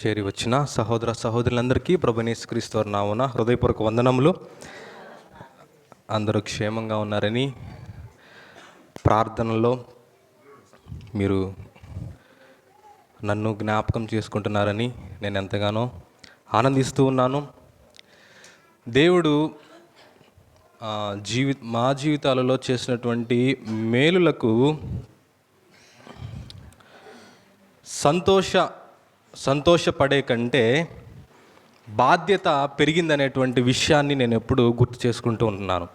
చేరి వచ్చిన సహోదర సహోదరులందరికీ ప్రభువైన యేసుక్రీస్తు వారి నామమున హృదయపూర్వక వందనములు. అందరూ క్షేమంగా ఉన్నారని, ప్రార్థనలో మీరు నన్ను జ్ఞాపకం చేసుకుంటున్నారని నేను ఎంతగానో ఆనందిస్తూ ఉన్నాను. దేవుడు మా జీవితాలలో చేసినటువంటి మేలులకు సంతోషపడే కంటే బాధ్యత పెరిగిందనేటువంటి విషయాన్ని నేను ఎప్పుడు గుర్తు చేసుకుంటూ ఉంటున్నాను.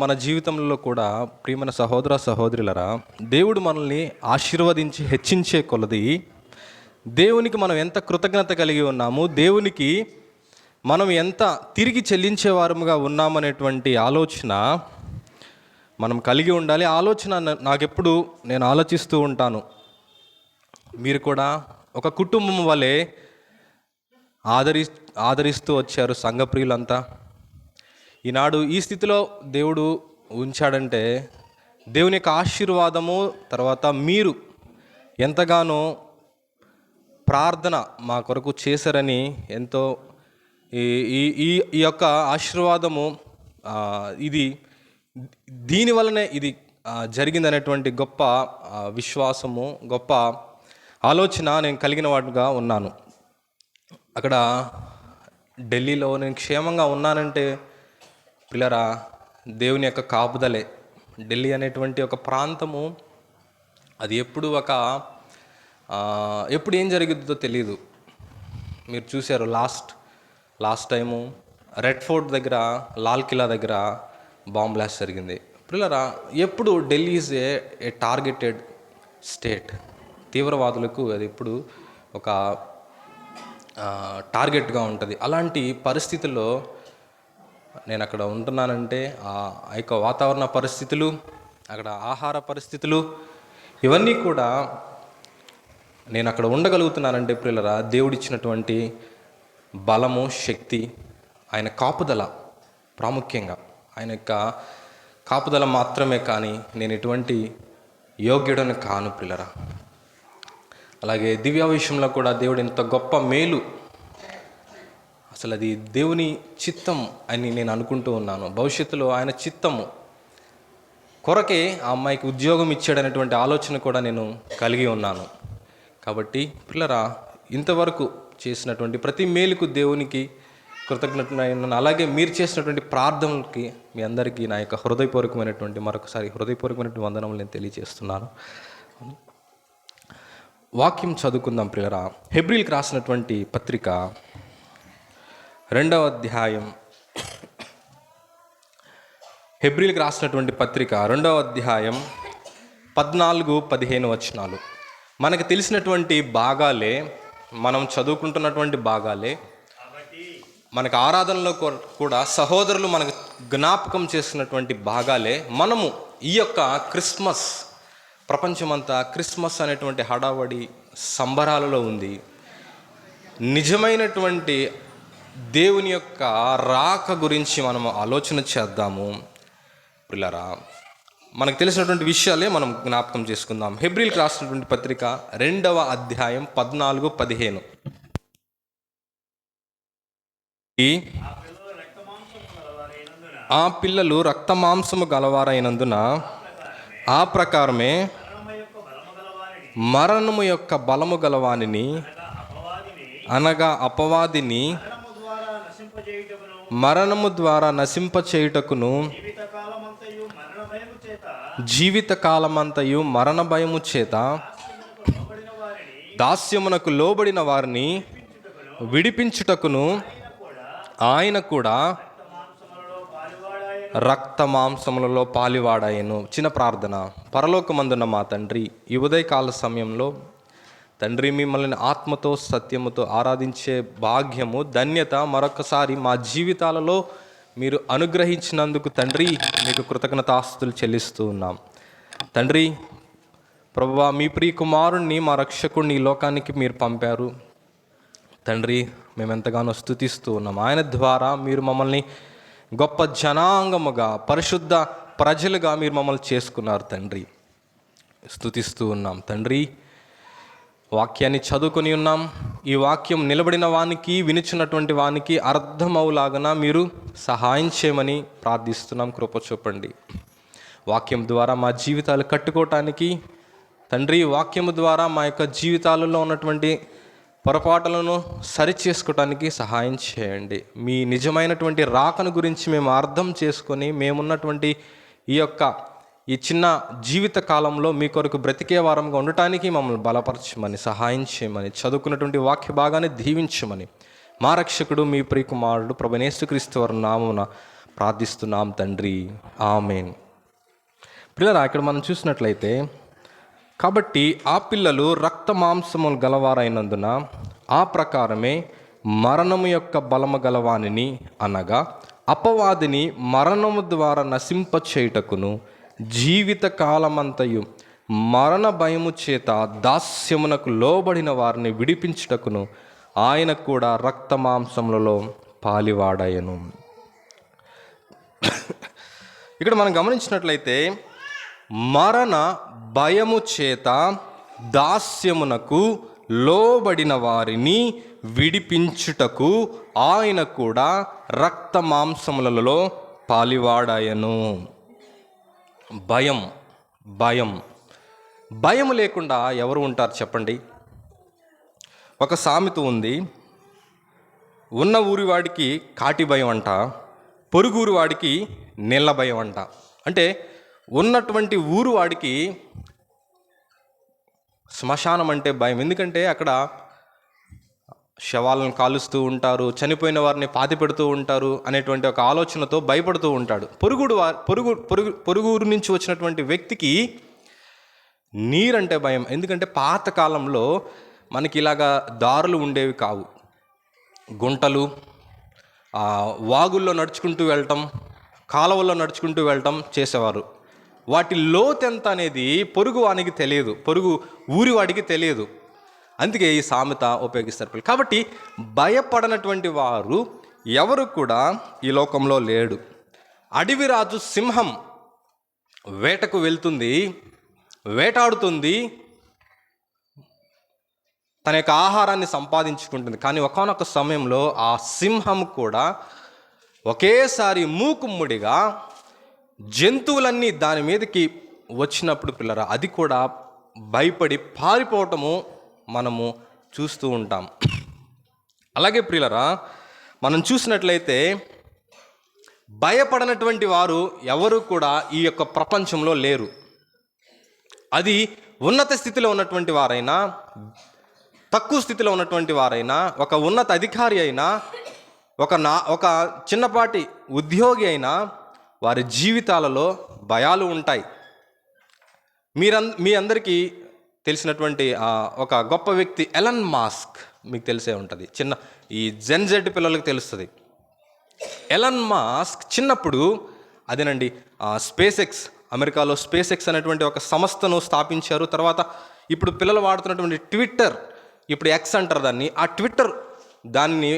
మన జీవితంలో కూడా ప్రియమైన సహోదర సహోదరులరా, దేవుడు మనల్ని ఆశీర్వదించి హెచ్చించే కొలది దేవునికి మనం ఎంత కృతజ్ఞత కలిగి ఉన్నాము, దేవునికి మనం ఎంత తిరిగి చెల్లించేవారముగా ఉన్నామనేటువంటి ఆలోచన మనం కలిగి ఉండాలి. ఆలోచన నాకెప్పుడు నేను ఆలోచిస్తూ ఉంటాను. మీరు కూడా ఒక కుటుంబం వలె ఆదరిస్తూ వచ్చారు సంఘప్రియులంతా. ఈనాడు ఈ స్థితిలో దేవుడు ఉంచాడంటే దేవుని యొక్క ఆశీర్వాదము, తర్వాత మీరు ఎంతగానో ప్రార్థన మా కొరకు చేశారని ఎంతో ఈ యొక్క ఆశీర్వాదము దీనివల్లనే ఇది జరిగిందనేటువంటి గొప్ప విశ్వాసము, గొప్ప ఆలోచన నేను కలిగిన వాడుగా ఉన్నాను. అక్కడ ఢిల్లీలో నేను క్షేమంగా ఉన్నానంటే పిల్లరా దేవుని యొక్క కాపుదలే. ఢిల్లీ అనేటువంటి ఒక ప్రాంతము అది ఎప్పుడు ఏం జరుగుతుందో తెలియదు. మీరు చూశారు లాస్ట్ టైము రెడ్ ఫోర్ట్ దగ్గర, లాల్ కిలా దగ్గర బాంబ్ బ్లాస్ట్ జరిగింది. పిల్లరా ఎప్పుడు Delhi is a targeted state. తీవ్రవాదులకు అది ఎప్పుడు ఒక టార్గెట్గా ఉంటుంది. అలాంటి పరిస్థితుల్లో నేను అక్కడ ఉంటున్నానంటే ఆ యొక్క వాతావరణ పరిస్థితులు, అక్కడ ఆహార పరిస్థితులు, ఇవన్నీ కూడా నేను అక్కడ ఉండగలుగుతున్నానంటే ప్రియులరా దేవుడిచ్చినటువంటి బలము, శక్తి, ఆయన కాపుదల, ప్రాముఖ్యంగా ఆయన యొక్క కాపుదల మాత్రమే. కానీ నేను ఎటువంటి యోగ్యుడని కాను ప్రియులరా. అలాగే దివ్య విషయంలో కూడా దేవుడు ఎంత గొప్ప మేలు, అసలు అది దేవుని చిత్తం అని నేను అనుకుంటూ ఉన్నాను. భవిష్యత్తులో ఆయన చిత్తము కొరకే ఆ అమ్మాయికి ఉద్యోగం ఇచ్చాడనేటువంటి ఆలోచన కూడా నేను కలిగి ఉన్నాను. కాబట్టి పిల్లరా ఇంతవరకు చేసినటువంటి ప్రతి మేలుకు దేవునికి కృతజ్ఞతను, అలాగే మీరు చేసినటువంటి ప్రార్థనలకి మీ అందరికీ నా యొక్క మరొకసారి హృదయపూర్వకమైనటువంటి వందనములు నేను తెలియజేస్తున్నాను. వాక్యం చదువుకుందాం ప్రియులరా. హెబ్రీలకు రాసినటువంటి పత్రిక 2వ అధ్యాయం, హెబ్రీలకు రాసినటువంటి పత్రిక 2వ అధ్యాయం 14-15 వచనాలు. మనకు తెలిసినటువంటి భాగాలే, మనం చదువుకుంటున్నటువంటి భాగాలే, మనకు ఆరాధనలో కూడా సహోదరులు మనకు జ్ఞాపకం చేసినటువంటి భాగాలే. మనము ఈ యొక్క క్రిస్మస్, ప్రపంచమంతా క్రిస్మస్ అనేటువంటి హడావడి సంబరాలలో ఉంది. నిజమైనటువంటి దేవుని యొక్క రాక గురించి మనము ఆలోచన చేద్దాము పిల్లరా. మనకు తెలిసినటువంటి విషయాలే మనం జ్ఞాపకం చేసుకుందాం. హెబ్రీలకు రాసినటువంటి పత్రిక 2వ అధ్యాయం 14-15. ఆ పిల్లలు రక్తమాంసము గలవారైనందున ఆ ప్రకారమే మరణము యొక్క బలము గలవానిని, అనగా అపవాదిని మరణము ద్వారా నశింపచేయుటకును, జీవితకాలమంతయు మరణ భయము చేత దాస్యమునకు లోబడిన వారిని విడిపించుటకును ఆయన కూడా రక్త మాంసములలో పాలివాడాయను. చిన్న ప్రార్థన. పరలోకమందున్న మా తండ్రి, ఈ ఉదయకాల సమయంలో తండ్రి మిమ్మల్ని ఆత్మతో సత్యముతో ఆరాధించే భాగ్యము, ధన్యత మరొకసారి మా జీవితాలలో మీరు అనుగ్రహించినందుకు తండ్రి మీకు కృతజ్ఞతాస్తుతులు చెల్లిస్తూ ఉన్నాం. తండ్రి ప్రభువా, మీ ప్రియ కుమారుణ్ణి, మా రక్షకుడిని ఈ లోకానికి మీరు పంపారు తండ్రి. మేము ఎంతగానో స్తుతిస్తూ ఉన్నాం. ఆయన ద్వారా మీరు మమ్మల్ని గొప్ప జనాంగముగా, పరిశుద్ధ ప్రజలుగా మీరు మమ్మల్ని చేసుకున్నారు తండ్రి. స్తుతిస్తూ ఉన్నాం. తండ్రి, వాక్యాన్ని చదువుకొని ఉన్నాం. ఈ వాక్యం నిలబడిన వానికి, వినుచున్నటువంటి వానికి అర్థమవులాగన మీరు సహాయం చేయమని ప్రార్థిస్తున్నాం. కృప చూపండి. వాక్యం ద్వారా మా జీవితాలు కట్టుకోవటానికి తండ్రి, వాక్యము ద్వారా మా యొక్క జీవితాలలో ఉన్నటువంటి పొరపాట్లను సరిచేసుకోవటానికి సహాయం చేయండి. మీ నిజమైనటువంటి రాకను గురించి మేము అర్థం చేసుకొని మేమున్నటువంటి ఈ చిన్న జీవిత కాలంలో మీ కొరకు బ్రతికే వారంగా ఉండటానికి మమ్మల్ని బలపరచమని, సహాయం చేయమని, చదువుకున్నటువంటి వాక్య భాగాన్ని దీవించమని మా రక్షకుడు మీ ప్రియకుమారుడు ప్రభువైన యేసుక్రీస్తు వారి నామమున ప్రార్థిస్తున్నాం తండ్రి, ఆమేన్. పిల్లరా, ఇక్కడ మనం చూసినట్లయితే, కాబట్టి ఆ పిల్లలు రక్త మాంసములు గలవారైనందున ఆ ప్రకారమే మరణము యొక్క బలము గలవానిని, అనగా అపవాదిని మరణము ద్వారా నశింపచేయుటకును జీవిత కాలమంతయు మరణ భయము చేత దాస్యమునకు లోబడిన వారిని విడిపించుటకును ఆయన కూడా రక్త మాంసములలో పాలివాడయను. ఇక్కడ మనం గమనించినట్లయితే, మరణ భయము చేత దాస్యమునకు లోబడిన వారిని విడిపించుటకు ఆయన కూడా రక్త మాంసములలో పాలివాడయను. భయం లేకుండా ఎవరు ఉంటారు చెప్పండి? ఒక సామెత ఉంది, ఉన్న ఊరి వాడికి కాటి భయం అంట, పొరుగురు వాడికి నీళ్ళ భయం అంట. అంటే ఉన్నటువంటి ఊరు వాడికి శ్మశానం అంటే భయం. ఎందుకంటే అక్కడ శవాలను కాలుస్తూ ఉంటారు, చనిపోయిన వారిని పాతి పెడుతూ ఉంటారు అనేటువంటి ఒక ఆలోచనతో భయపడుతూ ఉంటాడు. పొరుగురు నుంచి వచ్చినటువంటి వ్యక్తికి నీరంటే భయం. ఎందుకంటే పాతకాలంలో మనకి ఇలాగా దారులు ఉండేవి కావు. గుంటలు, వాగుల్లో నడుచుకుంటూ వెళ్ళటం, కాలువల్లో నడుచుకుంటూ వెళ్ళటం చేసేవారు. వాటి లోతెంత అనేది పొరుగు వానికి తెలియదు, పొరుగు ఊరి వాడికి తెలియదు. అందుకే ఈ సామెత ఉపయోగిస్తారు. కాబట్టి భయపడనటువంటి వారు ఎవరు కూడా ఈ లోకంలో లేడు. అడవిరాజు సింహం వేటకు వెళ్తుంది, వేటాడుతుంది, తన యొక్క ఆహారాన్ని సంపాదించుకుంటుంది. కానీ ఒకానొక సమయంలో ఆ సింహం కూడా ఒకేసారి మూకుమ్ముడిగా జంతువులన్నీ దాని మీదకి వచ్చినప్పుడు పిల్లరా, అది కూడా భయపడి పారిపోవటము మనము చూస్తూ ఉంటాం. అలాగే ప్రియులరా, మనం చూసినట్లయితే భయపడనటువంటి వారు ఎవరు కూడా ఈ యొక్క ప్రపంచంలో లేరు. అది ఉన్నత స్థితిలో ఉన్నటువంటి వారైనా, తక్కువ స్థితిలో ఉన్నటువంటి వారైనా, ఒక ఉన్నత అధికారి అయినా, ఒక చిన్నపాటి ఉద్యోగి అయినా, వారి జీవితాలలో భయాలు ఉంటాయి. మీ అందరికీ తెలిసినటువంటి ఒక గొప్ప వ్యక్తి ఎలన్ మాస్క్ మీకు తెలిసే ఉంటుంది. ఈ జెన్ జెడ్ పిల్లలకు తెలుస్తుంది. ఎలన్ మాస్క్ చిన్నప్పుడు అదేనండి స్పేస్ ఎక్స్, అమెరికాలో స్పేస్ ఎక్స్ అనేటువంటి ఒక సంస్థను స్థాపించారు. తర్వాత ఇప్పుడు పిల్లలు వాడుతున్నటువంటి ట్విట్టర్, ఇప్పుడు ఎక్స్ అంటారు దాన్ని, ఆ ట్విట్టర్ దాన్ని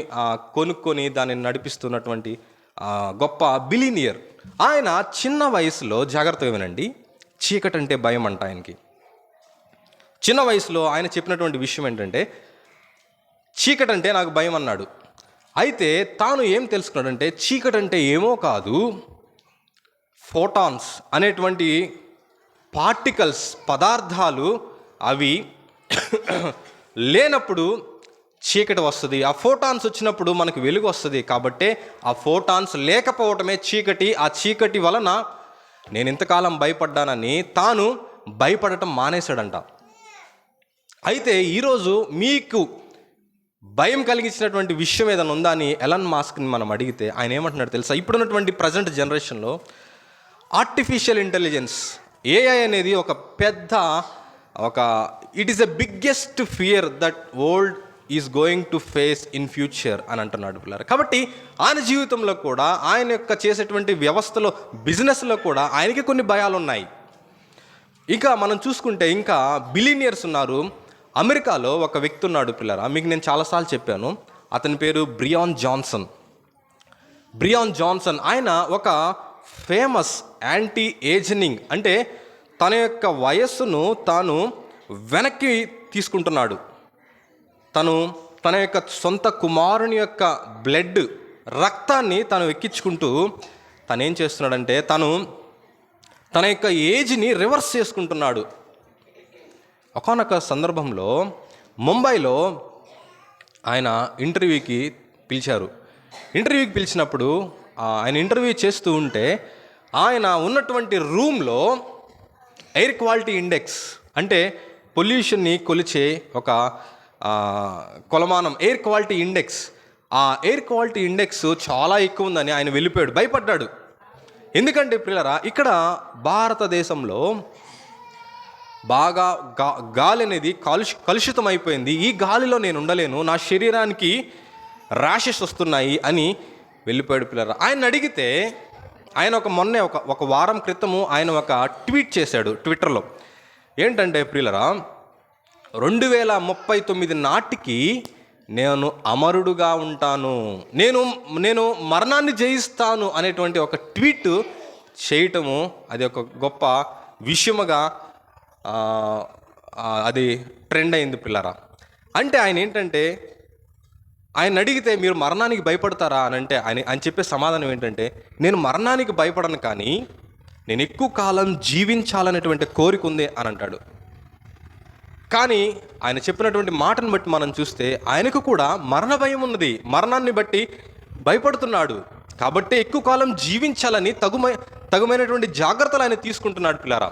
కొనుక్కొని దాన్ని నడిపిస్తున్నటువంటి గొప్ప బిలీనియర్. ఆయన చిన్న వయసులో, జాగ్రత్తగా వినండి, చీకటి అంటే భయం అంట ఆయనకి. చిన్న వయసులో ఆయన చెప్పినటువంటి విషయం ఏంటంటే, చీకటి అంటే నాకు భయం అన్నాడు. అయితే తాను ఏం తెలుసుకున్నాడంటే, చీకటి అంటే ఏమో కాదు, ఫోటాన్స్ అనేటువంటి పార్టికల్స్, పదార్థాలు, అవి లేనప్పుడు చీకటి వస్తుంది. ఆ ఫోటాన్స్ వచ్చినప్పుడు మనకు వెలుగు వస్తుంది. కాబట్టి ఆ ఫోటాన్స్ లేకపోవటమే చీకటి. ఆ చీకటి వలన నేను ఇంతకాలం భయపడ్డానని తాను భయపడటం మానేశాడంట. అయితే ఈరోజు మీకు భయం కలిగించినటువంటి విషయం ఏదైనా ఉందా అని ఎలన్ మాస్క్ని మనం అడిగితే ఆయన ఏమంటున్నాడు తెలుసా? ఇప్పుడున్నటువంటి ప్రజెంట్ జనరేషన్లో ఆర్టిఫిషియల్ ఇంటెలిజెన్స్, ఏఐ అనేది it is the biggest fear that world is going to face in future అని అంటున్నాడు పిల్లలు. కాబట్టి ఆయన జీవితంలో కూడా, ఆయన యొక్క చేసేటువంటి వ్యవస్థలో, బిజినెస్లో కూడా ఆయనకి కొన్ని భయాలు ఉన్నాయి. ఇంకా మనం చూసుకుంటే ఇంకా బిలీనియర్స్ ఉన్నారు. అమెరికాలో ఒక వ్యక్తి ఉన్నాడు పిల్లరా, మీకు నేను చాలాసార్లు చెప్పాను. అతని పేరు బ్రియాన్ జాన్సన్. ఆయన ఒక ఫేమస్ యాంటీ ఏజింగ్, అంటే తన యొక్క వయస్సును తాను వెనక్కి తీసుకుంటున్నాడు. తన యొక్క సొంత కుమారుని యొక్క బ్లడ్, రక్తాన్ని తను ఎక్కించుకుంటూ తను ఏం చేస్తున్నాడంటే తన యొక్క ఏజ్ని రివర్స్ చేసుకుంటున్నాడు. ఒకానొక సందర్భంలో ముంబైలో ఆయన ఇంటర్వ్యూకి పిలిచారు. ఇంటర్వ్యూకి పిలిచినప్పుడు ఆయన ఇంటర్వ్యూ చేస్తూ ఉంటే ఆయన ఉన్నటువంటి రూమ్లో ఎయిర్ క్వాలిటీ ఇండెక్స్, అంటే పొల్యూషన్ని కొలిచే ఒక కొలమానం, ఎయిర్ క్వాలిటీ ఇండెక్స్, ఆ ఎయిర్ క్వాలిటీ ఇండెక్స్ చాలా ఎక్కువ ఉందని ఆయన వెళ్ళిపోయాడు, భయపడ్డాడు. ఎందుకంటే ప్రియులారా, ఇక్కడ భారతదేశంలో బాగా గాలి అనేది కలుషితం అయిపోయింది. ఈ గాలిలో నేను ఉండలేను, నా శరీరానికి ర్యాషెస్ వస్తున్నాయి అని వెళ్ళిపోయాడు ప్రియులారా. ఆయన అడిగితే ఆయన ఒక వారం క్రితము ఆయన ఒక ట్వీట్ చేశాడు ట్విట్టర్లో. ఏంటంటే ప్రియులారా, 2039 నాటికి నేను అమరుడుగా ఉంటాను, నేను మరణాన్ని జయిస్తాను అనేటువంటి ఒక ట్వీట్ చేయటము అది ఒక గొప్ప విషయముగా అది ట్రెండ్ అయింది పిల్లరా. అంటే ఆయన ఏంటంటే, ఆయన అడిగితే మీరు మరణానికి భయపడతారా అని అంటే ఆయన చెప్పే సమాధానం ఏంటంటే, నేను మరణానికి భయపడను, కానీ నేను ఎక్కువ కాలం జీవించాలనేటువంటి కోరిక ఉంది అని అంటాడు. కానీ ఆయన చెప్పినటువంటి మాటను బట్టి మనం చూస్తే ఆయనకు కూడా మరణ భయం ఉన్నది, మరణాన్ని బట్టి భయపడుతున్నాడు. కాబట్టి ఎక్కువ కాలం జీవించాలని తగుమైనటువంటి జాగ్రత్తలు ఆయన తీసుకుంటున్నాడు పిల్లారా.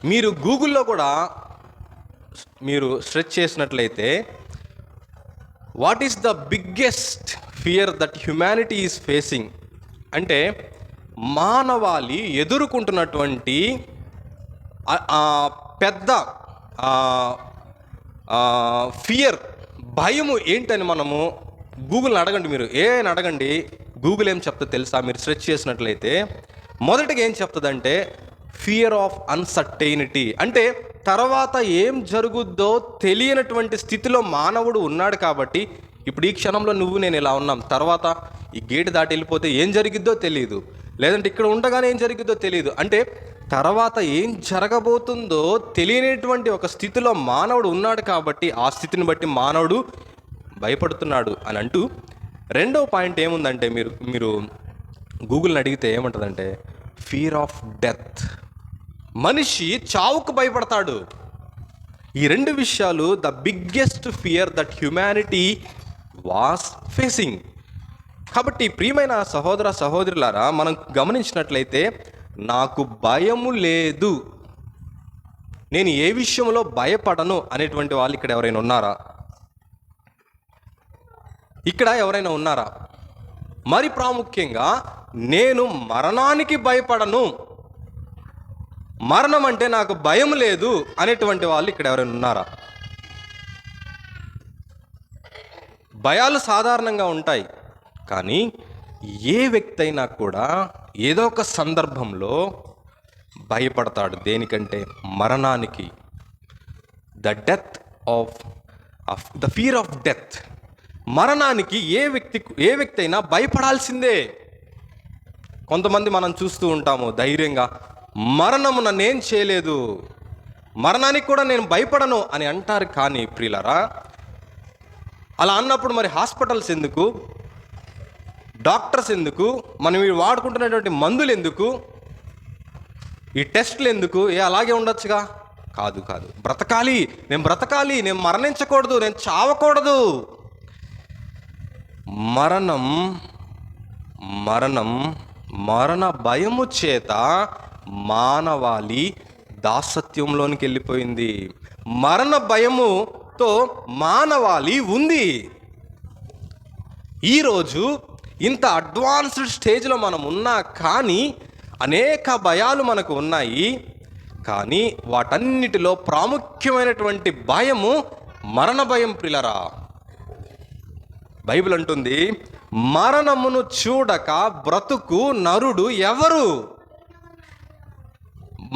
మీరు గూగుల్లో కూడా మీరు సెర్చ్ చేసినట్లయితే what is the biggest fear that humanity is facing అంటే మానవాళి ఎదుర్కొంటున్నటువంటి పెద్ద ఫియర్, భయము ఏంటని మనము గూగుల్ని అడగండి, మీరు ఏఐని అడగండి, గూగుల్ ఏం చెప్తుందో తెలుసా? మీరు సెర్చ్ చేసినట్లయితే మొదటిగా ఏం చెప్తుందంటే ఫియర్ ఆఫ్ అన్సర్టైనిటీ, అంటే తర్వాత ఏం జరుగుద్దో తెలియనటువంటి స్థితిలో మానవుడు ఉన్నాడు. కాబట్టి ఇప్పుడు ఈ క్షణంలో నేను ఇలా ఉన్నాం, తర్వాత ఈ గేటు దాటి వెళ్ళిపోతే ఏం జరిగిద్దో తెలియదు, లేదంటే ఇక్కడ ఉండగానే ఏం జరిగిద్దో తెలియదు. అంటే తర్వాత ఏం జరగబోతుందో తెలియనటువంటి ఒక స్థితిలో మానవుడు ఉన్నాడు. కాబట్టి ఆ స్థితిని బట్టి మానవుడు భయపడుతున్నాడు అని అంటూ, రెండవ పాయింట్ ఏముందంటే మీరు గూగుల్ని అడిగితే ఏమంటుందంటే ఫియర్ ఆఫ్ డెత్, మనిషి చావుకు భయపడతాడు. ఈ రెండు విషయాలు the biggest fear that humanity was facing. కాబట్టి ప్రియమైన సహోదర సహోదరులారా, మనం గమనించినట్లయితే నాకు భయము లేదు, నేను ఏ విషయంలో భయపడను అనేటువంటి వాళ్ళు ఇక్కడ ఎవరైనా ఉన్నారా? ఇక్కడ ఎవరైనా ఉన్నారా? మరి ప్రాముఖ్యంగా నేను మరణానికి భయపడను, మరణం అంటే నాకు భయం లేదు అనేటువంటి వాళ్ళు ఇక్కడ ఎవరైనా ఉన్నారా? భయాలు సాధారణంగా ఉంటాయి, కానీ ఏ వ్యక్తి అయినా కూడా ఏదో ఒక సందర్భంలో భయపడతాడు. దేనికంటే మరణానికి. ద ఫియర్ ఆఫ్ డెత్, మరణానికి ఏ వ్యక్తి అయినా భయపడాల్సిందే. కొంతమంది మనం చూస్తూ ఉంటాము ధైర్యంగా, మరణము నన్నేం చేయలేదు, మరణానికి కూడా నేను భయపడను అని అంటారు. కానీ ప్రియులారా, అలా అన్నప్పుడు మరి హాస్పిటల్స్ ఎందుకు, డాక్టర్స్ ఎందుకు, మనం ఇవి వాడుకుంటున్నటువంటి మందులు ఎందుకు, ఈ టెస్టులు ఎందుకు? అలాగే ఉండొచ్చుగా? కాదు, బ్రతకాలి, నేను మరణించకూడదు, నేను చావకూడదు. మరణ భయము చేత మానవాళి దాసత్యంలోనికి వెళ్ళిపోయింది. మరణ భయముతో మానవాళి ఉంది. ఈరోజు ఇంత అడ్వాన్స్డ్ స్టేజ్లో మనం ఉన్నా కానీ అనేక భయాలు మనకు ఉన్నాయి. కానీ వాటన్నిటిలో ప్రాముఖ్యమైనటువంటి భయము మరణ భయం ప్రియులారా. బైబిల్ అంటుంది, మరణమును చూడక బ్రతుకు నరుడు ఎవరు?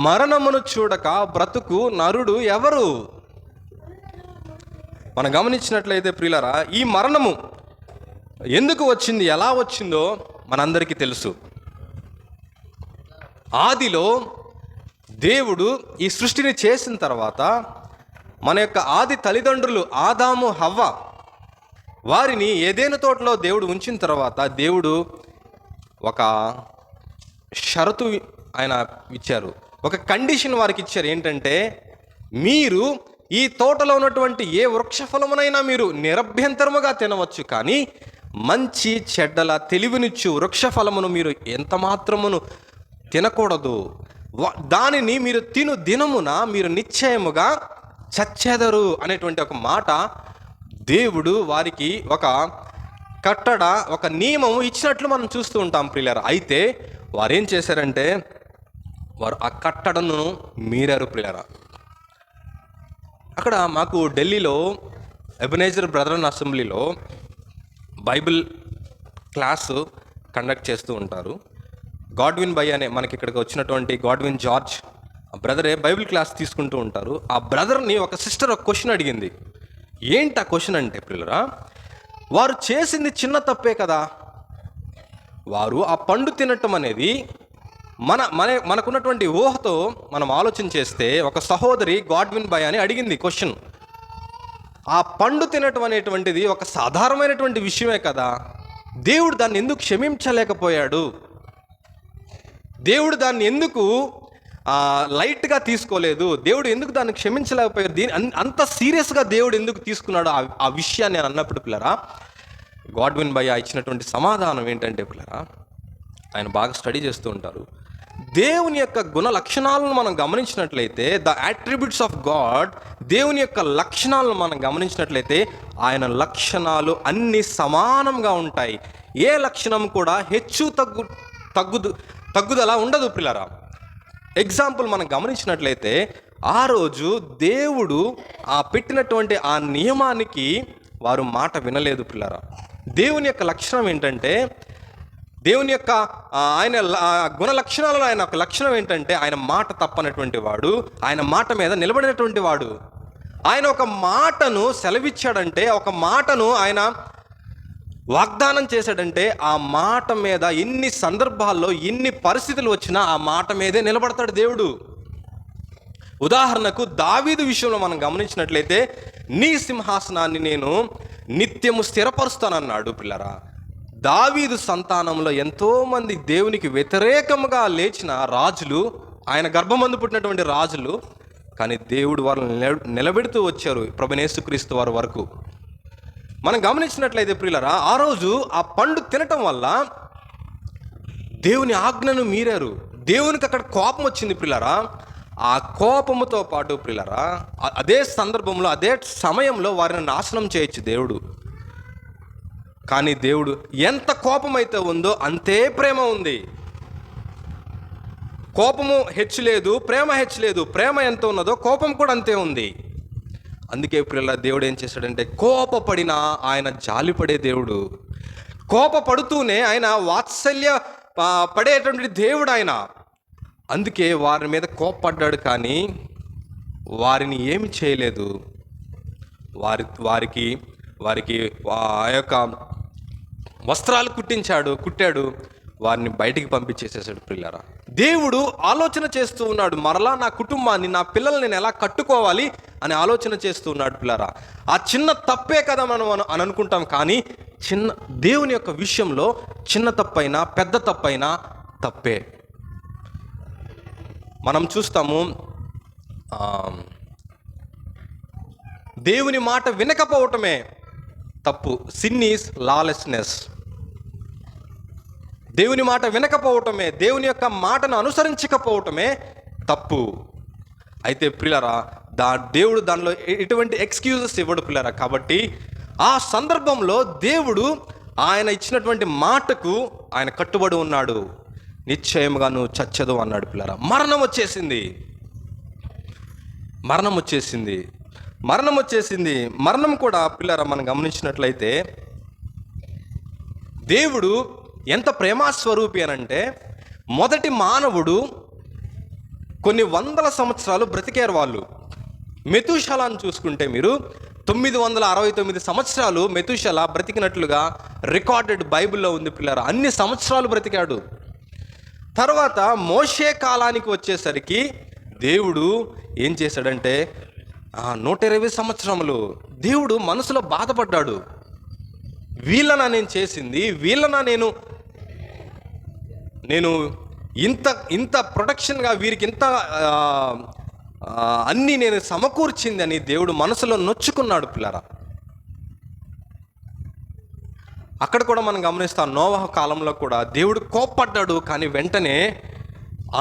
మరణమును చూడక బ్రతుకు నరుడు ఎవరు? మనం గమనించినట్లయితే ప్రియులారా, ఈ మరణము ఎందుకు వచ్చింది, ఎలా వచ్చిందో మనందరికీ తెలుసు. ఆదిలో దేవుడు ఈ సృష్టిని చేసిన తర్వాత మన యొక్క ఆది తల్లిదండ్రులు ఆదాము హవ్వ వారిని ఏదైనా తోటలో దేవుడు ఉంచిన తర్వాత దేవుడు ఒక షరతు ఆయన ఇచ్చారు, ఒక కండిషన్ వారికి ఇచ్చారు. ఏంటంటే, మీరు ఈ తోటలో ఉన్నటువంటి ఏ వృక్షఫలమునైనా మీరు నిరభ్యంతరముగా తినవచ్చు, కానీ మంచి చెడ్డల తెలివినిచ్చు వృక్షఫలమును మీరు ఎంత మాత్రమును తినకూడదు. దానిని మీరు తిను దినమున మీరు నిశ్చయముగా చచ్చెదరు అనేటువంటి ఒక మాట దేవుడు వారికి ఒక కట్టడ, ఒక నియమం ఇచ్చినట్లు మనం చూస్తూ ఉంటాం ప్రియులారా. అయితే వారు ఏం చేశారంటే, వారు ఆ కట్టడను మీరారు ప్రియులారా. అక్కడ మాకు ఢిల్లీలో ఎబెనేజర్ బ్రదరన్ అసెంబ్లీలో బైబిల్ క్లాసు కండక్ట్ చేస్తూ ఉంటారు. గాడ్విన్ బై అనే మనకి ఇక్కడికి వచ్చినటువంటి గాడ్విన్ జార్జ్ బ్రదరే బైబిల్ క్లాస్ తీసుకుంటూ ఉంటారు. ఆ బ్రదర్ని ఒక సిస్టర్ ఒక క్వశ్చన్ అడిగింది. ఏంటి ఆ క్వశ్చన్ అంటే ప్రియులరా, వారు చేసింది చిన్న తప్పే కదా, వారు ఆ పండు తినటం అనేది మనకున్నటువంటి ఊహతో మనం ఆలోచన చేస్తే, ఒక సహోదరి గాడ్విన్ బై అని అడిగింది క్వశ్చన్. ఆ పండు తినటం అనేటువంటిది ఒక సాధారణమైనటువంటి విషయమే కదా, దేవుడు దాన్ని ఎందుకు క్షమించలేకపోయాడు, దేవుడు దాన్ని ఎందుకు లైట్గా తీసుకోలేదు, దేవుడు ఎందుకు దాన్ని క్షమించలేకపోయారు, అంత సీరియస్గా దేవుడు ఎందుకు తీసుకున్నాడు ఆ విషయాన్ని నేను అన్నప్పుడు పిల్లరా, గాడ్విన్ బై ఇచ్చినటువంటి సమాధానం ఏంటంటే పిల్లరా, ఆయన బాగా స్టడీ చేస్తూ ఉంటారు. దేవుని యొక్క గుణ లక్షణాలను మనం గమనించినట్లయితే, ద అట్రిబ్యూట్స్ ఆఫ్ గాడ్, దేవుని యొక్క లక్షణాలను మనం గమనించినట్లయితే ఆయన లక్షణాలు అన్ని సమానంగా ఉంటాయి. ఏ లక్షణం కూడా హెచ్చు తగ్గుదల ఉండదు పిల్లరా. ఎగ్జాంపుల్ మనం గమనించినట్లయితే, ఆ రోజు దేవుడు పెట్టినటువంటి ఆ నియమానికి వారు మాట వినలేదు పిల్లరా. దేవుని యొక్క లక్షణం ఏంటంటే, దేవుని యొక్క ఆయన గుణ లక్షణాలలో ఆయన ఒక లక్షణం ఏంటంటే, ఆయన మాట తప్పనటువంటి వాడు, ఆయన మాట మీద నిలబడినటువంటి వాడు. ఆయన ఒక మాటను సెలవిచ్చాడంటే, ఒక మాటను ఆయన వాగ్దానం చేశాడంటే, ఆ మాట మీద ఎన్ని సందర్భాల్లో ఎన్ని పరిస్థితులు వచ్చినా ఆ మాట మీదే నిలబడతాడు దేవుడు. ఉదాహరణకు దావీదు విషయంలో మనం గమనించినట్లయితే, నీ సింహాసనాన్ని నేను నిత్యము స్థిరపరుస్తానన్నాడు పిల్లరా. దావీదు సంతానంలో ఎంతోమంది దేవునికి వ్యతిరేకంగా లేచిన రాజులు, ఆయన గర్భమందు పుట్టినటువంటి రాజులు, కానీ దేవుడు వారిని నిలబెడుతూ వచ్చారు ప్రభువైన యేసుక్రీస్తు వారి వరకు. మనం గమనించినట్లయితే ప్రియులరా, ఆ రోజు ఆ పండు తినటం వల్ల దేవుని ఆజ్ఞను మీరారు. దేవునికి అక్కడ కోపం వచ్చింది ప్రియులరా. ఆ కోపముతో పాటు ప్రియులరా, అదే సందర్భంలో అదే సమయంలో వారిని నాశనం చేయొచ్చు దేవుడు. కానీ దేవుడు ఎంత కోపం అయితే ఉందో అంతే ప్రేమ ఉంది. కోపము హెచ్చు లేదు, ప్రేమ హెచ్చు లేదు. ప్రేమ ఎంత ఉన్నదో కోపం కూడా అంతే ఉంది. అందుకే ప్రియుల దేవుడు ఏం చేశాడంటే, కోపపడినా ఆయన జాలిపడే దేవుడు. కోపపడుతూనే ఆయన వాత్సల్య పడేటువంటి దేవుడు ఆయన. అందుకే వారి మీద కోపపడ్డాడు, కానీ వారిని ఏమి చేయలేదు. వారికి ఆ యొక్క వస్త్రాలు కుట్టాడు, వారిని బయటికి పంపించేసేసాడు ప్రియులారా. దేవుడు ఆలోచన చేస్తూ ఉన్నాడు, మరలా నా కుటుంబాన్ని, నా పిల్లల్ని నేను ఎలా కట్టుకోవాలి అని ఆలోచన చేస్తూ ఉన్నాడు పిల్లరా. ఆ చిన్న తప్పే కదా మనం అని అనుకుంటాం, కానీ దేవుని యొక్క విషయంలో చిన్న తప్పైనా పెద్ద తప్పైనా తప్పే. మనం చూస్తాము, దేవుని మాట వినకపోవటమే తప్పు. Sin is lawlessness. దేవుని మాట వినకపోవటమే, దేవుని యొక్క మాటను అనుసరించకపోవటమే తప్పు. అయితే ప్రియులారా, దేవుడు దానిలో ఎటువంటి ఎక్స్క్యూజెస్ ఇవ్వడు ప్రియులారా. కాబట్టి ఆ సందర్భంలో దేవుడు ఆయన ఇచ్చినటువంటి మాటకు ఆయన కట్టుబడి ఉన్నాడు. నిశ్చయముగా నువ్వు చచ్చదు అన్నాడు ప్రియులారా. మరణం వచ్చేసింది. మరణం కూడా పిల్లరా మనం గమనించినట్లయితే, దేవుడు ఎంత ప్రేమాస్వరూపి అనంటే, మొదటి మానవుడు కొన్ని వందల సంవత్సరాలు బ్రతికారు వాళ్ళు. మెతూషలాను చూసుకుంటే మీరు 969 సంవత్సరాలు మెతూషల బ్రతికినట్లుగా రికార్డెడ్ బైబిల్లో ఉంది పిల్లరా. అన్ని సంవత్సరాలు బ్రతికాడు. తర్వాత మోషే కాలానికి వచ్చేసరికి దేవుడు ఏం చేశాడంటే 120 సంవత్సరములు దేవుడు మనసులో బాధపడ్డాడు. వీళ్ళనా నేను చేసింది, వీళ్ళనా నేను ఇంత ప్రొటెక్షన్గా వీరికి ఇంత అన్నీ నేను సమకూర్చింది అని దేవుడు మనసులో నొచ్చుకున్నాడు పిల్లరా. అక్కడ కూడా మనం గమనిస్తాం, నోవహు కాలంలో కూడా దేవుడు కోప్పడ్డాడు, కానీ వెంటనే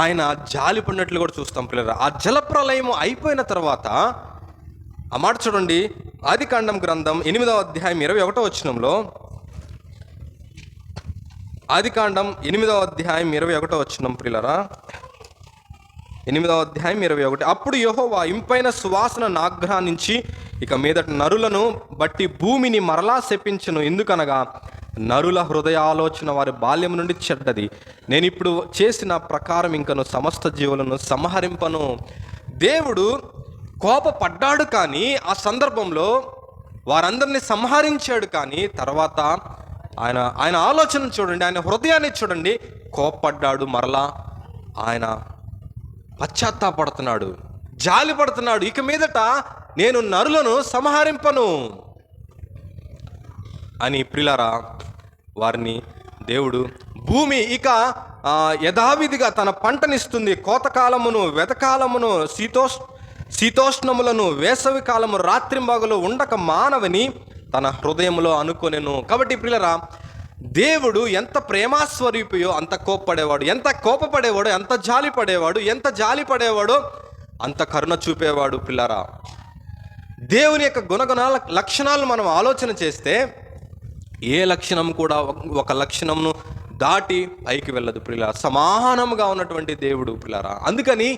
ఆయన జాలి పడినట్లు కూడా చూస్తాం పిల్లరా. ఆ జలప్రలయం అయిపోయిన తర్వాత ఆ మాట చూడండి, ఆదికాండం గ్రంథం 8వ అధ్యాయం 21వ వచనంలో, ఆదికాండం 8వ అధ్యాయం 21వ వచనం పిల్లరా, 8వ అధ్యాయం 21. అప్పుడు యెహోవా ఇంపైన సువాసన నాగ్రహించి ఇక మీదట నరులను బట్టి భూమిని మరలా శపించును. ఎందుకనగా నరుల హృదయాలోచన వారి బాల్యం నుండి చెడ్డది. నేను ఇప్పుడు చేసిన ప్రకారం ఇంకను సమస్త జీవులను సంహరింపను. దేవుడు కోపపడ్డాడు, కానీ ఆ సందర్భంలో వారందరినీ సంహరించాడు. కానీ తర్వాత ఆయన ఆలోచన చూడండి, ఆయన హృదయాన్ని చూడండి. కోపపడ్డాడు, మరలా ఆయన పశ్చాత్తాపడుతున్నాడు, జాలి పడుతున్నాడు. ఇక మీదట నేను నరులను సంహరింపను అని ప్రియులారా, వారిని దేవుడు భూమి ఇక యథావిధిగా తన పంటనిస్తుంది. కోతకాలమును, వెతకాలమును, శీతోష్ణములను, వేసవి కాలము రాత్రింబగలు ఉండక మానవని తన హృదయంలో అనుకొనెను. కాబట్టి ప్రియులారా, దేవుడు ఎంత ప్రేమాస్వరూపియో అంత కోప్పడేవాడు, ఎంత కోపపడేవాడు ఎంత జాలి పడేవాడు, ఎంత జాలి పడేవాడో అంత కరుణ చూపేవాడు. పిల్లరా, దేవుని యొక్క గుణగుణాల లక్షణాలను మనం ఆలోచన చేస్తే ఏ లక్షణం కూడా ఒక లక్షణంను దాటి పైకి వెళ్ళదు ప్రియులారా. సమానంగా ఉన్నటువంటి దేవుడు పిల్లరా. అందుకని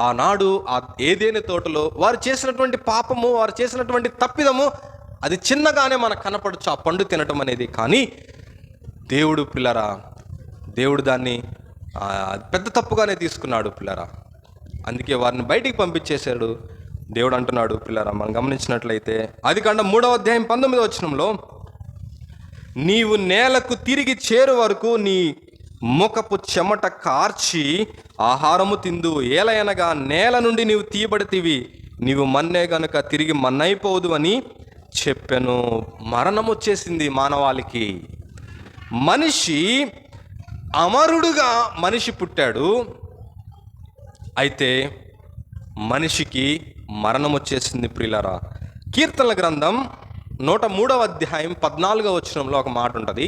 ఆనాడు ఆ ఏదేని తోటలో వారు చేసినటువంటి పాపము, వారు చేసినటువంటి తప్పిదము అది చిన్నగానే మనకు కనపడచ్చు, ఆ పండు తినటం అనేది. కానీ దేవుడు పిల్లరా, దేవుడు దాన్ని పెద్ద తప్పుగానే తీసుకున్నాడు పిల్లరా. అందుకే వారిని బయటికి పంపించేశాడు. దేవుడు అంటున్నాడు పిల్లరా, మనం గమనించినట్లయితే ఆదికాండం 3వ అధ్యాయం 19వ వచనంలో, నీవు నేలకు తిరిగి చేరు వరకు నీ ముఖపు చెమట కార్చి ఆహారము తిందు. ఏలయనగా నేల నుండి నీవు తీయబడితివి, నీవు మన్నే గనుక తిరిగి మన్నైపోదు అని చెప్పాను. మరణం వచ్చేసింది మానవాళికి. మనిషి అమరుడుగా మనిషి పుట్టాడు, అయితే మనిషికి మరణం వచ్చేసింది ప్రియులారా. కీర్తనల గ్రంథం 103వ అధ్యాయం 14వ వచనంలో ఒక మాట ఉంటుంది.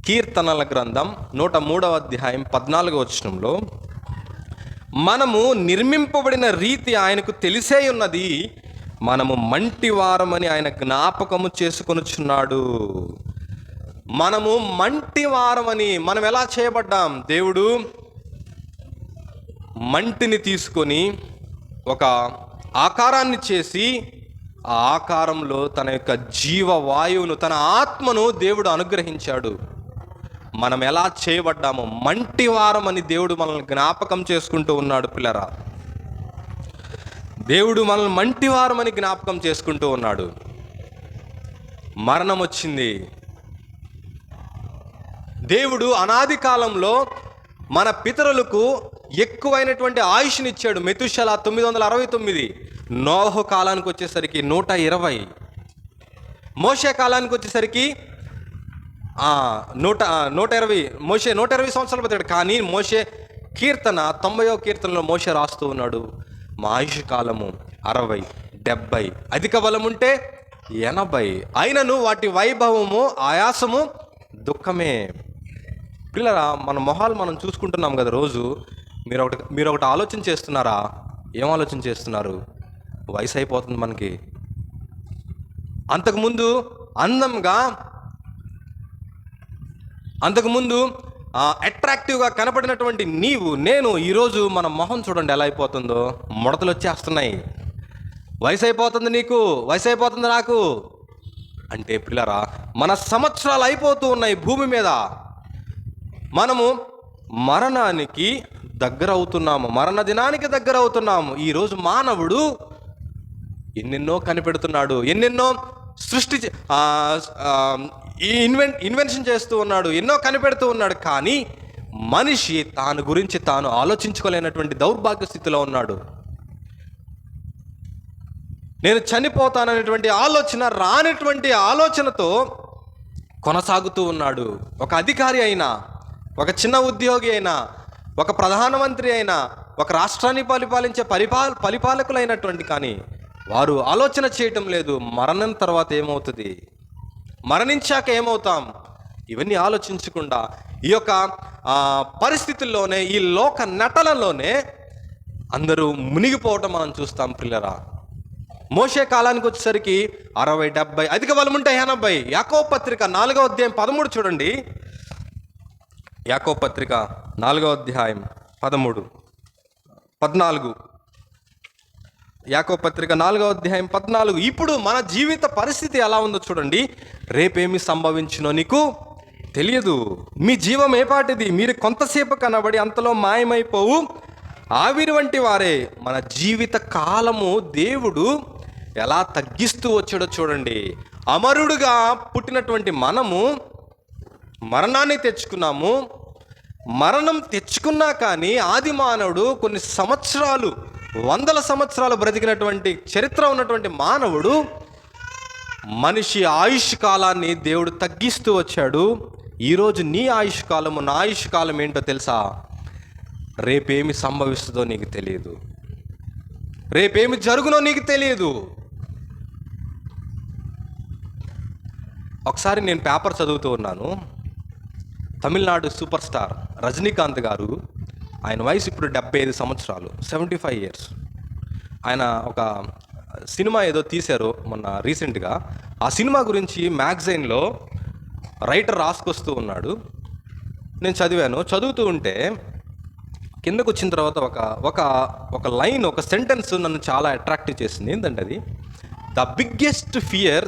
కీర్తనల గ్రంథం 103వ అధ్యాయం 14వ వచనంలో, మనము నిర్మింపబడిన రీతి ఆయనకు తెలిసే ఉన్నది, మనము మంటివారమని ఆయన జ్ఞాపకము చేసుకొనుచున్నాడు. మనము మంటివారమని, మనం ఎలా చేయబడ్డాం? దేవుడు మంటిని తీసుకొని ఒక ఆకారాన్ని చేసి ఆ ఆకారంలో తన యొక్క జీవవాయువును, తన ఆత్మను దేవుడు అనుగ్రహించాడు. మనం ఎలా చేయబడ్డామో మంటివారమని దేవుడు మనల్ని జ్ఞాపకం చేసుకుంటూ ఉన్నాడు పిల్లరా. దేవుడు మనల్ని మంటివారమని జ్ఞాపకం చేసుకుంటూ ఉన్నాడు. మరణం వచ్చింది. దేవుడు అనాది కాలంలో మన పితరులకు ఎక్కువైనటువంటి ఆయుష్నిచ్చాడు. మెతుషల 969, నోహు కాలానికి వచ్చేసరికి 120, మోషే కాలానికి వచ్చేసరికి 120, మోషే 120 సంవత్సరాలు బతికాడు. కానీ మోషే కీర్తన 90వ కీర్తనలో మోషే రాస్తూ ఉన్నాడు, మా ఆయుష్ కాలము 60, 70, అధిక బలం ఉంటే 80, అయినను వాటి వైభవము, ఆయాసము, దుఃఖమే. పిల్లరా, మన మొహాలు మనం చూసుకుంటున్నాం కదా రోజు. మీరు ఒకటి ఆలోచన చేస్తున్నారా? ఏం ఆలోచన చేస్తున్నారు? వయసు అయిపోతుంది మనకి. అంతకుముందు అందంగా, అంతకుముందు అట్రాక్టివ్గా కనపడినటువంటి నీవు, నేను ఈరోజు మన మొహం చూడండి ఎలా అయిపోతుందో. ముడతలు వచ్చేస్తున్నాయి. వయసు అయిపోతుంది నీకు, వయసు అయిపోతుంది నాకు అంటే పిల్లరా, మన సంవత్సరాలు అయిపోతూ ఉన్నాయి భూమి మీద. మనము మరణానికి దగ్గర అవుతున్నాము, మరణ దినానికి దగ్గర అవుతున్నాము. ఈరోజు మానవుడు ఎన్నెన్నో కనిపెడుతున్నాడు, ఎన్నెన్నో ఇన్వెన్షన్ చేస్తూ ఉన్నాడు, ఎన్నో కనిపెడుతూ ఉన్నాడు. కానీ మనిషి తాను గురించి తాను ఆలోచించుకోలేనటువంటి దౌర్భాగ్య స్థితిలో ఉన్నాడు. నేను చనిపోతాననేటువంటి ఆలోచన రానటువంటి ఆలోచనతో కొనసాగుతూ ఉన్నాడు. ఒక అధికారి అయినా, ఒక చిన్న ఉద్యోగి అయినా, ఒక ప్రధానమంత్రి అయినా, ఒక రాష్ట్రాన్ని పరిపాలించే పరిపాలకులైనటువంటి కానీ వారు ఆలోచన చేయటం లేదు, మరణం తర్వాత ఏమవుతుంది, మరణించాక ఏమవుతాం, ఇవన్నీ ఆలోచించకుండా ఈ యొక్క పరిస్థితుల్లోనే, ఈ లోక నటనలోనే అందరూ మునిగిపోవటం మనం చూస్తాం ప్రియులారా. మోషే కాలానికి వచ్చేసరికి 60, 70, అధిక బలం ఉంటే 80. యాకోబు పత్రిక 4వ అధ్యాయం 13 చూడండి. యాకోబు పత్రిక 4వ అధ్యాయం 13, 14. యాకోబు పత్రిక 4వ అధ్యాయం 14. ఇప్పుడు మన జీవిత పరిస్థితి ఎలా ఉందో చూడండి. రేపేమి సంభవించునో నీకు తెలియదు. మీ జీవం ఏపాటిది, మీరు కొంతసేపు కనబడి అంతలో మాయమైపోవు ఆవిరి వంటి వారే. మన జీవిత కాలము దేవుడు ఎలా తగ్గిస్తూ వచ్చాడో చూడండి. అమరుడుగా పుట్టినటువంటి మనము మరణాన్ని తెచ్చుకున్నాము. మరణం తెచ్చుకున్నా కానీ ఆది మానవుడు కొన్ని సంవత్సరాలు, 100 సంవత్సరాలు బ్రతికినటువంటి చరిత్ర ఉన్నటువంటి మానవుడు, మనిషి ఆయుష్ కాలాన్ని దేవుడు తగ్గిస్తూ వచ్చాడు. ఈరోజు నీ ఆయుష్ కాలము, నా ఆయుష్ కాలం ఏంటో తెలుసా? రేపేమి సంభవిస్తుందో నీకు తెలియదు, రేపేమి జరుగునో నీకు తెలియదు. ఒకసారి నేను పేపర్ చదువుతూ ఉన్నాను. తమిళనాడు సూపర్ స్టార్ రజనీకాంత్ గారు, ఆయన వయసు ఇప్పుడు 75 సంవత్సరాలు, 75 years. ఆయన ఒక సినిమా ఏదో తీశారు మొన్న రీసెంట్గా. ఆ సినిమా గురించి మ్యాగజైన్లో రైటర్ రాసుకొస్తూ ఉన్నాడు. నేను చదివాను. చదువుతూ ఉంటే కిందకు వచ్చిన తర్వాత ఒక లైన్, ఒక సెంటెన్స్ నన్ను చాలా అట్రాక్ట్ చేసింది. ఏంటంటే అది, the biggest fear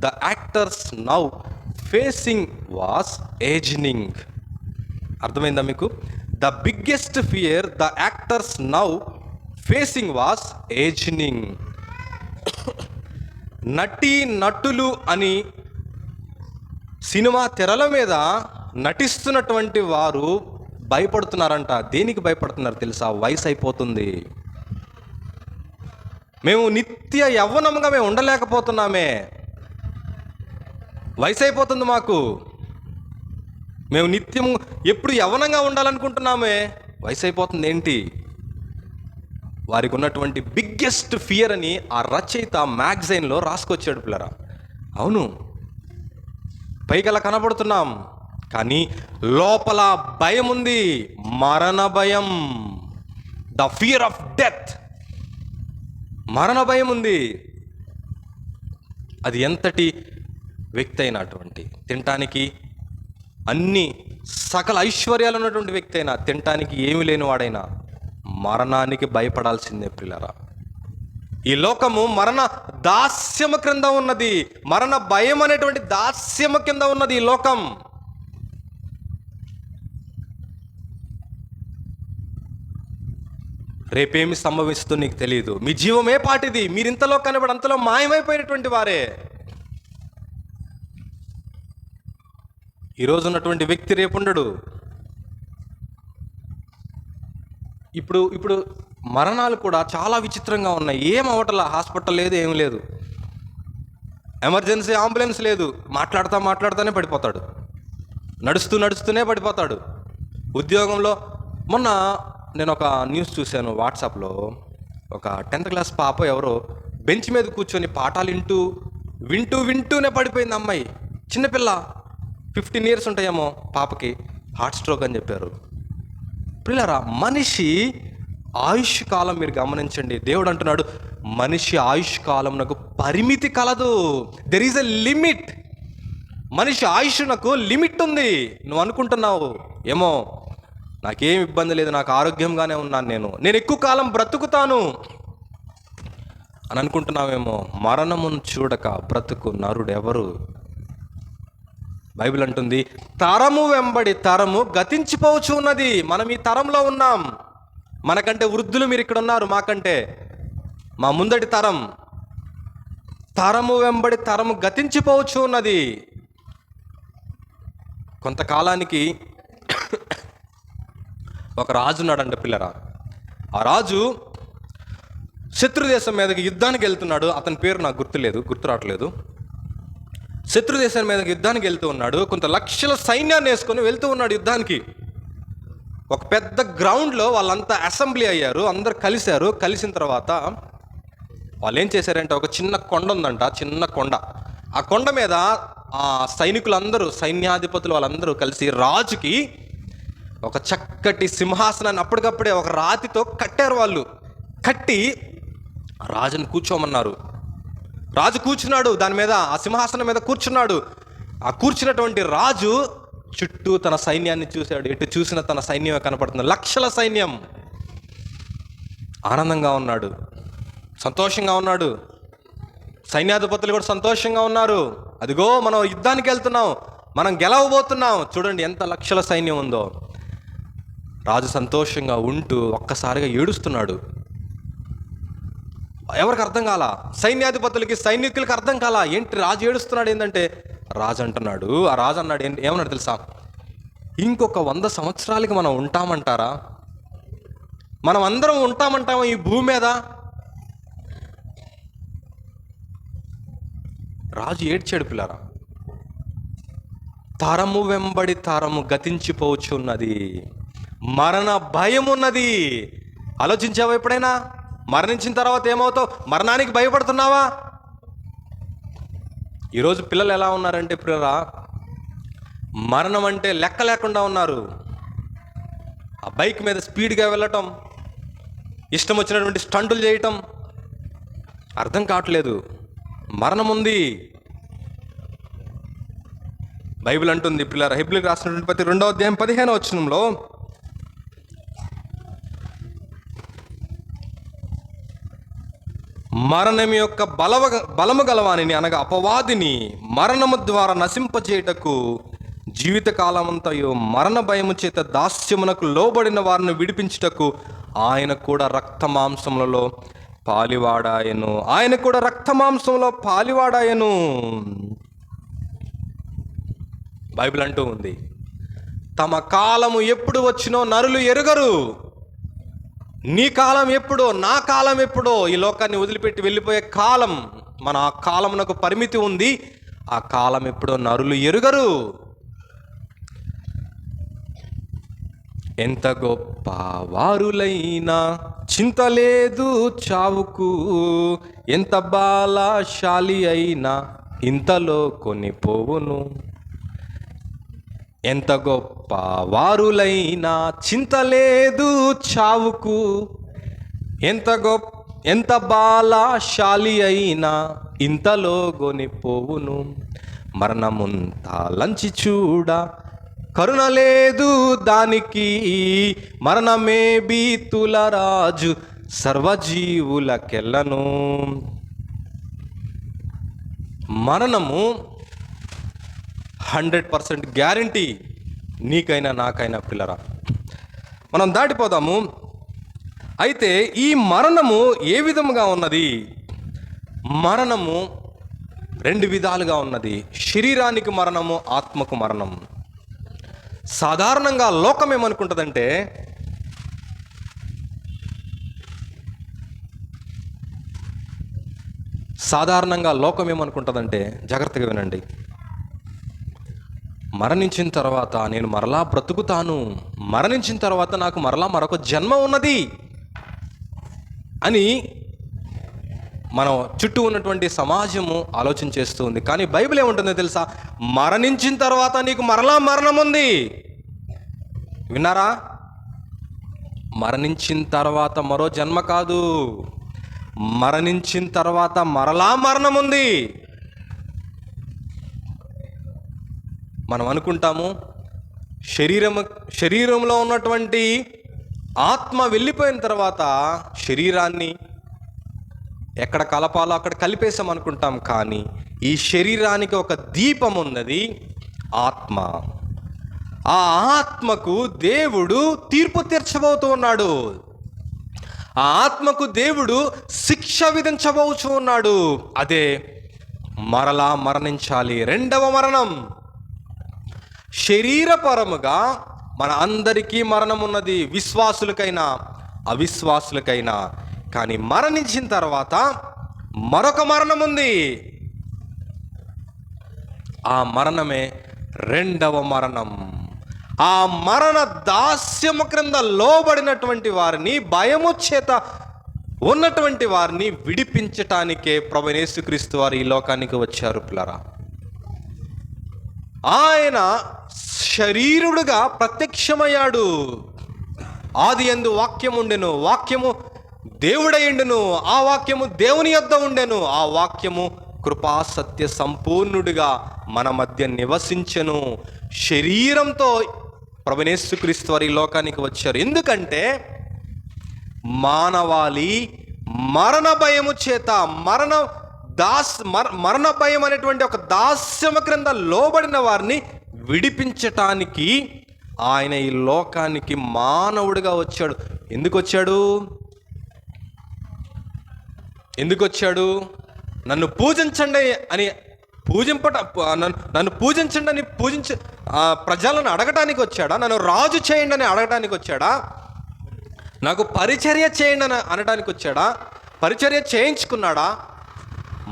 the actors now facing was ageing. అర్థమైందా మీకు? The biggest fear the actors now facing was ageing. నటులు అని సినిమా తెరల మీద నటిస్తున్నటువంటి వారు భయపడుతున్నారంట. దేనికి భయపడుతున్నారు తెలుసా? వయసు అయిపోతుంది, మేము నిత్య యవ్వనంగా మేము ఉండలేకపోతున్నామే, వయసు అయిపోతుంది మాకు, మేము నిత్యం ఎప్పుడు యవ్వనంగా ఉండాలనుకుంటున్నామే, వయసు అయిపోతుంది ఏంటి? వారికి ఉన్నటువంటి బిగ్గెస్ట్ ఫియర్ అని ఆ రచయిత మ్యాగజైన్లో రాసుకొచ్చాడు పిల్లరా. అవును, పైకి అలా కనబడుతున్నాం, కానీ లోపల భయం ఉంది, మరణ భయం, ద ఫియర్ ఆఫ్ డెత్, మరణ భయం ఉంది. అది ఎంతటి వ్యక్తి అయినటువంటి, తినటానికి అన్ని సకల ఐశ్వర్యాలు ఉన్నటువంటి వ్యక్తి అయినా, తినటానికి ఏమి లేనివాడైనా మరణానికి భయపడాల్సిందే పిల్లరా. ఈ లోకము మరణ దాస్యము క్రింద ఉన్నది, మరణ భయం అనేటువంటి దాస్యము కింద ఉన్నది ఈ లోకం. రేపేమి సంభవిస్తుందో నీకు తెలియదు. మీ జీవం ఏ పాటిది, మీరు ఇంతలో కనబడి అంతలో మాయమైపోయినటువంటి వారే. ఈరోజు ఉన్నటువంటి వ్యక్తి రేపు ఉండడు. ఇప్పుడు మరణాలు కూడా చాలా విచిత్రంగా ఉన్నాయి. ఏం అవటలా, హాస్పిటల్ లేదు, ఏం లేదు, ఎమర్జెన్సీ అంబులెన్స్ లేదు, మాట్లాడుతూనే పడిపోతాడు, నడుస్తూనే పడిపోతాడు. ఉద్యోగంలో మొన్న నేను ఒక న్యూస్ చూశాను వాట్సాప్లో. ఒక 10th క్లాస్ పాప ఎవరో బెంచ్ మీద కూర్చొని పాఠాలు వింటూనే పడిపోయింది అమ్మాయి. చిన్నపిల్ల, 15 years ఉంటాయేమో పాపకి, హార్ట్ స్ట్రోక్ అని చెప్పారు. పిల్లరా, మనిషి ఆయుష్ కాలం మీరు గమనించండి. దేవుడు అంటున్నాడు, మనిషి ఆయుష్ కాలంకు పరిమితి కలదు. There is a limit. మనిషి ఆయుష్నకు లిమిట్ ఉంది. నువ్వు అనుకుంటున్నావు, ఏమో నాకేం ఇబ్బంది లేదు, నాకు ఆరోగ్యంగానే ఉన్నాను, నేను ఎక్కువ కాలం బ్రతుకుతాను అని అనుకుంటున్నావేమో. మరణమును చూడక బ్రతుకు నరుడెవరు? బైబిల్ అంటుంది, తరము వెంబడి తరము గతించిపోవచ్చు ఉన్నది. మనం ఈ తరంలో ఉన్నాం. మనకంటే వృద్ధులు మీరు ఇక్కడ ఉన్నారు, మాకంటే మా ముందటి తరము వెంబడి తరము గతించిపోవచ్చు ఉన్నది. కొంతకాలానికి ఒక రాజు ఉన్నాడంట పిల్లరా. ఆ రాజు శత్రు దేశం మీదకి యుద్ధానికి వెళ్తున్నాడు. అతని పేరు నాకు గుర్తు రావట్లేదు. శత్రు దేశం మీదకి యుద్ధానికి వెళ్తూ ఉన్నాడు. కొంత లక్షల సైన్యాన్ని వేసుకొని వెళ్తూ ఉన్నాడు యుద్ధానికి. ఒక పెద్ద గ్రౌండ్లో వాళ్ళంతా అసెంబ్లీ అయ్యారు, అందరు కలిశారు. కలిసిన తర్వాత వాళ్ళు ఏం చేశారంటే, ఒక చిన్న కొండ ఉందంట, చిన్న కొండ. ఆ కొండ మీద ఆ సైనికులందరూ, సైన్యాధిపతులు వాళ్ళందరూ కలిసి రాజుకి ఒక చక్కటి సింహాసనాన్ని అప్పటికప్పుడే ఒక రాతితో కట్టారు. వాళ్ళు కట్టి రాజుని కూర్చోమన్నారు. రాజు కూర్చున్నాడు దాని మీద, ఆ సింహాసనం మీద కూర్చున్నాడు. ఆ కూర్చున్నటువంటి రాజు చుట్టూ తన సైన్యాన్ని చూశాడు. ఎటు చూసిన తన సైన్యమే కనపడుతుంది, లక్షల సైన్యం. ఆనందంగా ఉన్నాడు, సంతోషంగా ఉన్నాడు. సైన్యాధిపతులు కూడా సంతోషంగా ఉన్నారు. అదిగో మనం యుద్ధానికి వెళ్తున్నాం, మనం గెలవబోతున్నాం, చూడండి ఎంత లక్షల సైన్యం ఉందో. రాజు సంతోషంగా ఉంటూ ఒక్కసారిగా ఏడుస్తున్నాడు. ఎవరికి అర్థం కాలా, సైన్యాధిపతులకి సైనికులకి అర్థం కాలా. ఏంటి రాజు ఏడుస్తున్నాడు ఏంటంటే, రాజు అంటున్నాడు, ఆ రాజు అన్నాడు ఏమన్నాడు తెలుసా, ఇంకొక 100 సంవత్సరాలకి మనం ఉంటామంటారా? మనం అందరం ఉంటామంటామా ఈ భూమి మీద? రాజు ఏడ్చాడు పిల్లరా. తరము వెంబడి తరము గతించిపోవచ్చున్నది, మరణ భయం ఉన్నది. ఆలోచించావా ఎప్పుడైనా? మరణించిన తర్వాత ఏమవుతావు? మరణానికి భయపడుతున్నావా? ఈరోజు పిల్లలు ఎలా ఉన్నారంటే పిల్లరా, మరణం అంటే లెక్క లేకుండా ఉన్నారు. ఆ బైక్ మీద స్పీడ్గా వెళ్ళటం, ఇష్టం వచ్చినటువంటి స్టంటులు చేయటం, అర్థం కావట్లేదు. మరణం ఉంది. బైబిల్ అంటుంది పిల్లరా, హెబ్రీయులకు రాసినటువంటి పత్రిక 2వ అధ్యాయం 15వ వచనంలో, మరణం యొక్క బలము గలవానిని అనగా అపవాదిని మరణము ద్వారా నశింపచేయుటకు జీవితకాలమంతయు మరణ భయము చేత దాస్యమునకు లోబడిన వారిని విడిపించుటకు ఆయన కూడా రక్తమాంసములలో పాలివాడాయను. ఆయన కూడా రక్తమాంసంలో పాలివాడాయను. బైబిల్ అంటూ ఉంది, తమ కాలము ఎప్పుడు వచ్చినో నరులు ఎరుగరు. నీ కాలం ఎప్పుడో, నా కాలం ఎప్పుడో, ఈ లోకాన్ని వదిలిపెట్టి వెళ్ళిపోయే కాలం, మన ఆ కాలమునకు పరిమితి ఉంది. ఆ కాలం ఎప్పుడో నరులు ఎరుగరు. ఎంత గొప్ప వారులైనా చింతలేదు చావుకు, ఎంత బాలశాలి అయినా ఇంతలో కొనిపోవును. ఎంత గొప్ప వారులైనా చింతలేదు చావుకు, ఎంత బాలశాలి అయినా ఇంతలో కొనిపోవును. మరణముంతా లంచి చూడ కరుణ లేదు దానికి, మరణమే బీతుల రాజు సర్వజీవులకెళ్ళను. మరణము 100% గ్యారంటీ, నీకైనా నాకైనా పిల్లరా. మనం దాటిపోదాము. అయితే ఈ మరణము ఏ విధముగా ఉన్నది? మరణము 2 విధాలుగా ఉన్నది. శరీరానికి మరణము, ఆత్మకు మరణం. సాధారణంగా లోకం ఏమనుకుంటుందంటే, జాగ్రత్తగా వినండి, మరణించిన తర్వాత నేను మరలా బ్రతుకుతాను, మరణించిన తర్వాత నాకు మరలా మరొక జన్మ ఉన్నది అని మనం చుట్టూ ఉన్నటువంటి సమాజము ఆలోచన చేస్తూ ఉంది. కానీ బైబిల్ ఏముంటుందో తెలుసా? మరణించిన తర్వాత నీకు మరలా మరణం ఉంది. విన్నారా? మరణించిన తర్వాత మరో జన్మ కాదు, మరణించిన తర్వాత మరలా మరణం ఉంది. మనం అనుకుంటాము శరీరంలో ఉన్నటువంటి ఆత్మ వెళ్ళిపోయిన తర్వాత శరీరాన్ని ఎక్కడ కలపాలో అక్కడ కలిపేసాం అనుకుంటాం. కానీ ఈ శరీరానికి ఒక దీపం ఉన్నది, ఆత్మ. ఆ ఆత్మకు దేవుడు తీర్పు తీర్చబోతూ ఉన్నాడు. ఆ ఆత్మకు దేవుడు శిక్ష విధించబోతూ ఉన్నాడు. అదే మరలా మరణించాలి, 2వ మరణం. శరీరపరముగా మన అందరికీ మరణం ఉన్నది, విశ్వాసులకైనా అవిశ్వాసులకైనా. కానీ మరణించిన తర్వాత మరొక మరణం ఉంది. ఆ మరణమే రెండవ మరణం. ఆ మరణ దాస్యము క్రింద లోబడినటువంటి వారిని, భయము చేత ఉన్నటువంటి వారిని విడిపించటానికే ప్రభువైన యేసుక్రీస్తు వారు ఈ లోకానికి వచ్చారు పిల్లరా. ఆయన శరీరుడుగా ప్రత్యక్షమయ్యాడు. ఆది యందు వాక్యము ఉండెను, వాక్యము దేవుడయుండెను, ఆ వాక్యము దేవుని యొద్ద ఉండెను, ఆ వాక్యము కృపా సత్య సంపూర్ణుడిగా మన మధ్య నివసించెను. శరీరంతో ప్రభువైన యేసుక్రీస్తు వారు ఈ లోకానికి వచ్చారు. ఎందుకంటే మానవాళి మరణ భయము చేత, మరణ భయం అనేటువంటి ఒక దాస్యము క్రింద లోబడిన వారిని విడిపించటానికి ఆయన ఈ లోకానికి మానవుడిగా వచ్చాడు. ఎందుకు వచ్చాడు? నన్ను పూజించండి అని నన్ను పూజించండి అని ప్రజలను అడగటానికి వచ్చాడా? నన్ను రాజు చేయండి అని అడగటానికి వచ్చాడా? నాకు పరిచర్య చేయండి అని అనడానికి వచ్చాడా? పరిచర్య చేయించుకున్నాడా?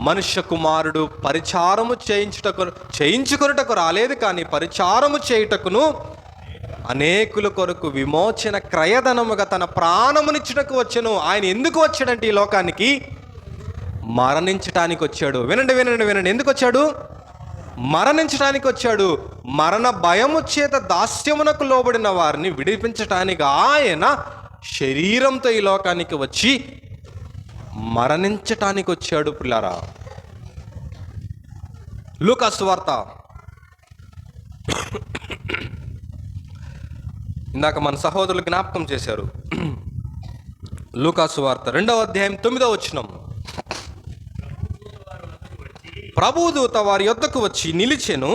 మనుష్య కుమారుడు పరిచారము చేయించుకొనుటకు రాలేదు, కానీ పరిచారము చేయుటకును అనేకుల కొరకు విమోచన క్రయధనముగా తన ప్రాణమునిచ్చుటకు వచ్చెను. ఆయన ఎందుకు వచ్చాడంటే ఈ లోకానికి మరణించటానికి వచ్చాడు. వినండి. ఎందుకు వచ్చాడు? మరణించటానికి వచ్చాడు. మరణ భయము చేత దాస్యమునకు లోబడిన వారిని విడిపించటానికి ఆయన శరీరంతో ఈ లోకానికి వచ్చి మరణించటానికి వచ్చాడు పిల్లారా. లూకా సువార్త, ఇందాక మన సహోదరులు జ్ఞాపకం చేశారు. లూకా సువార్త 2వ అధ్యాయం 9వ వచనం. ప్రభువు దూత వారి యొద్దకు వచ్చి నిలిచెను,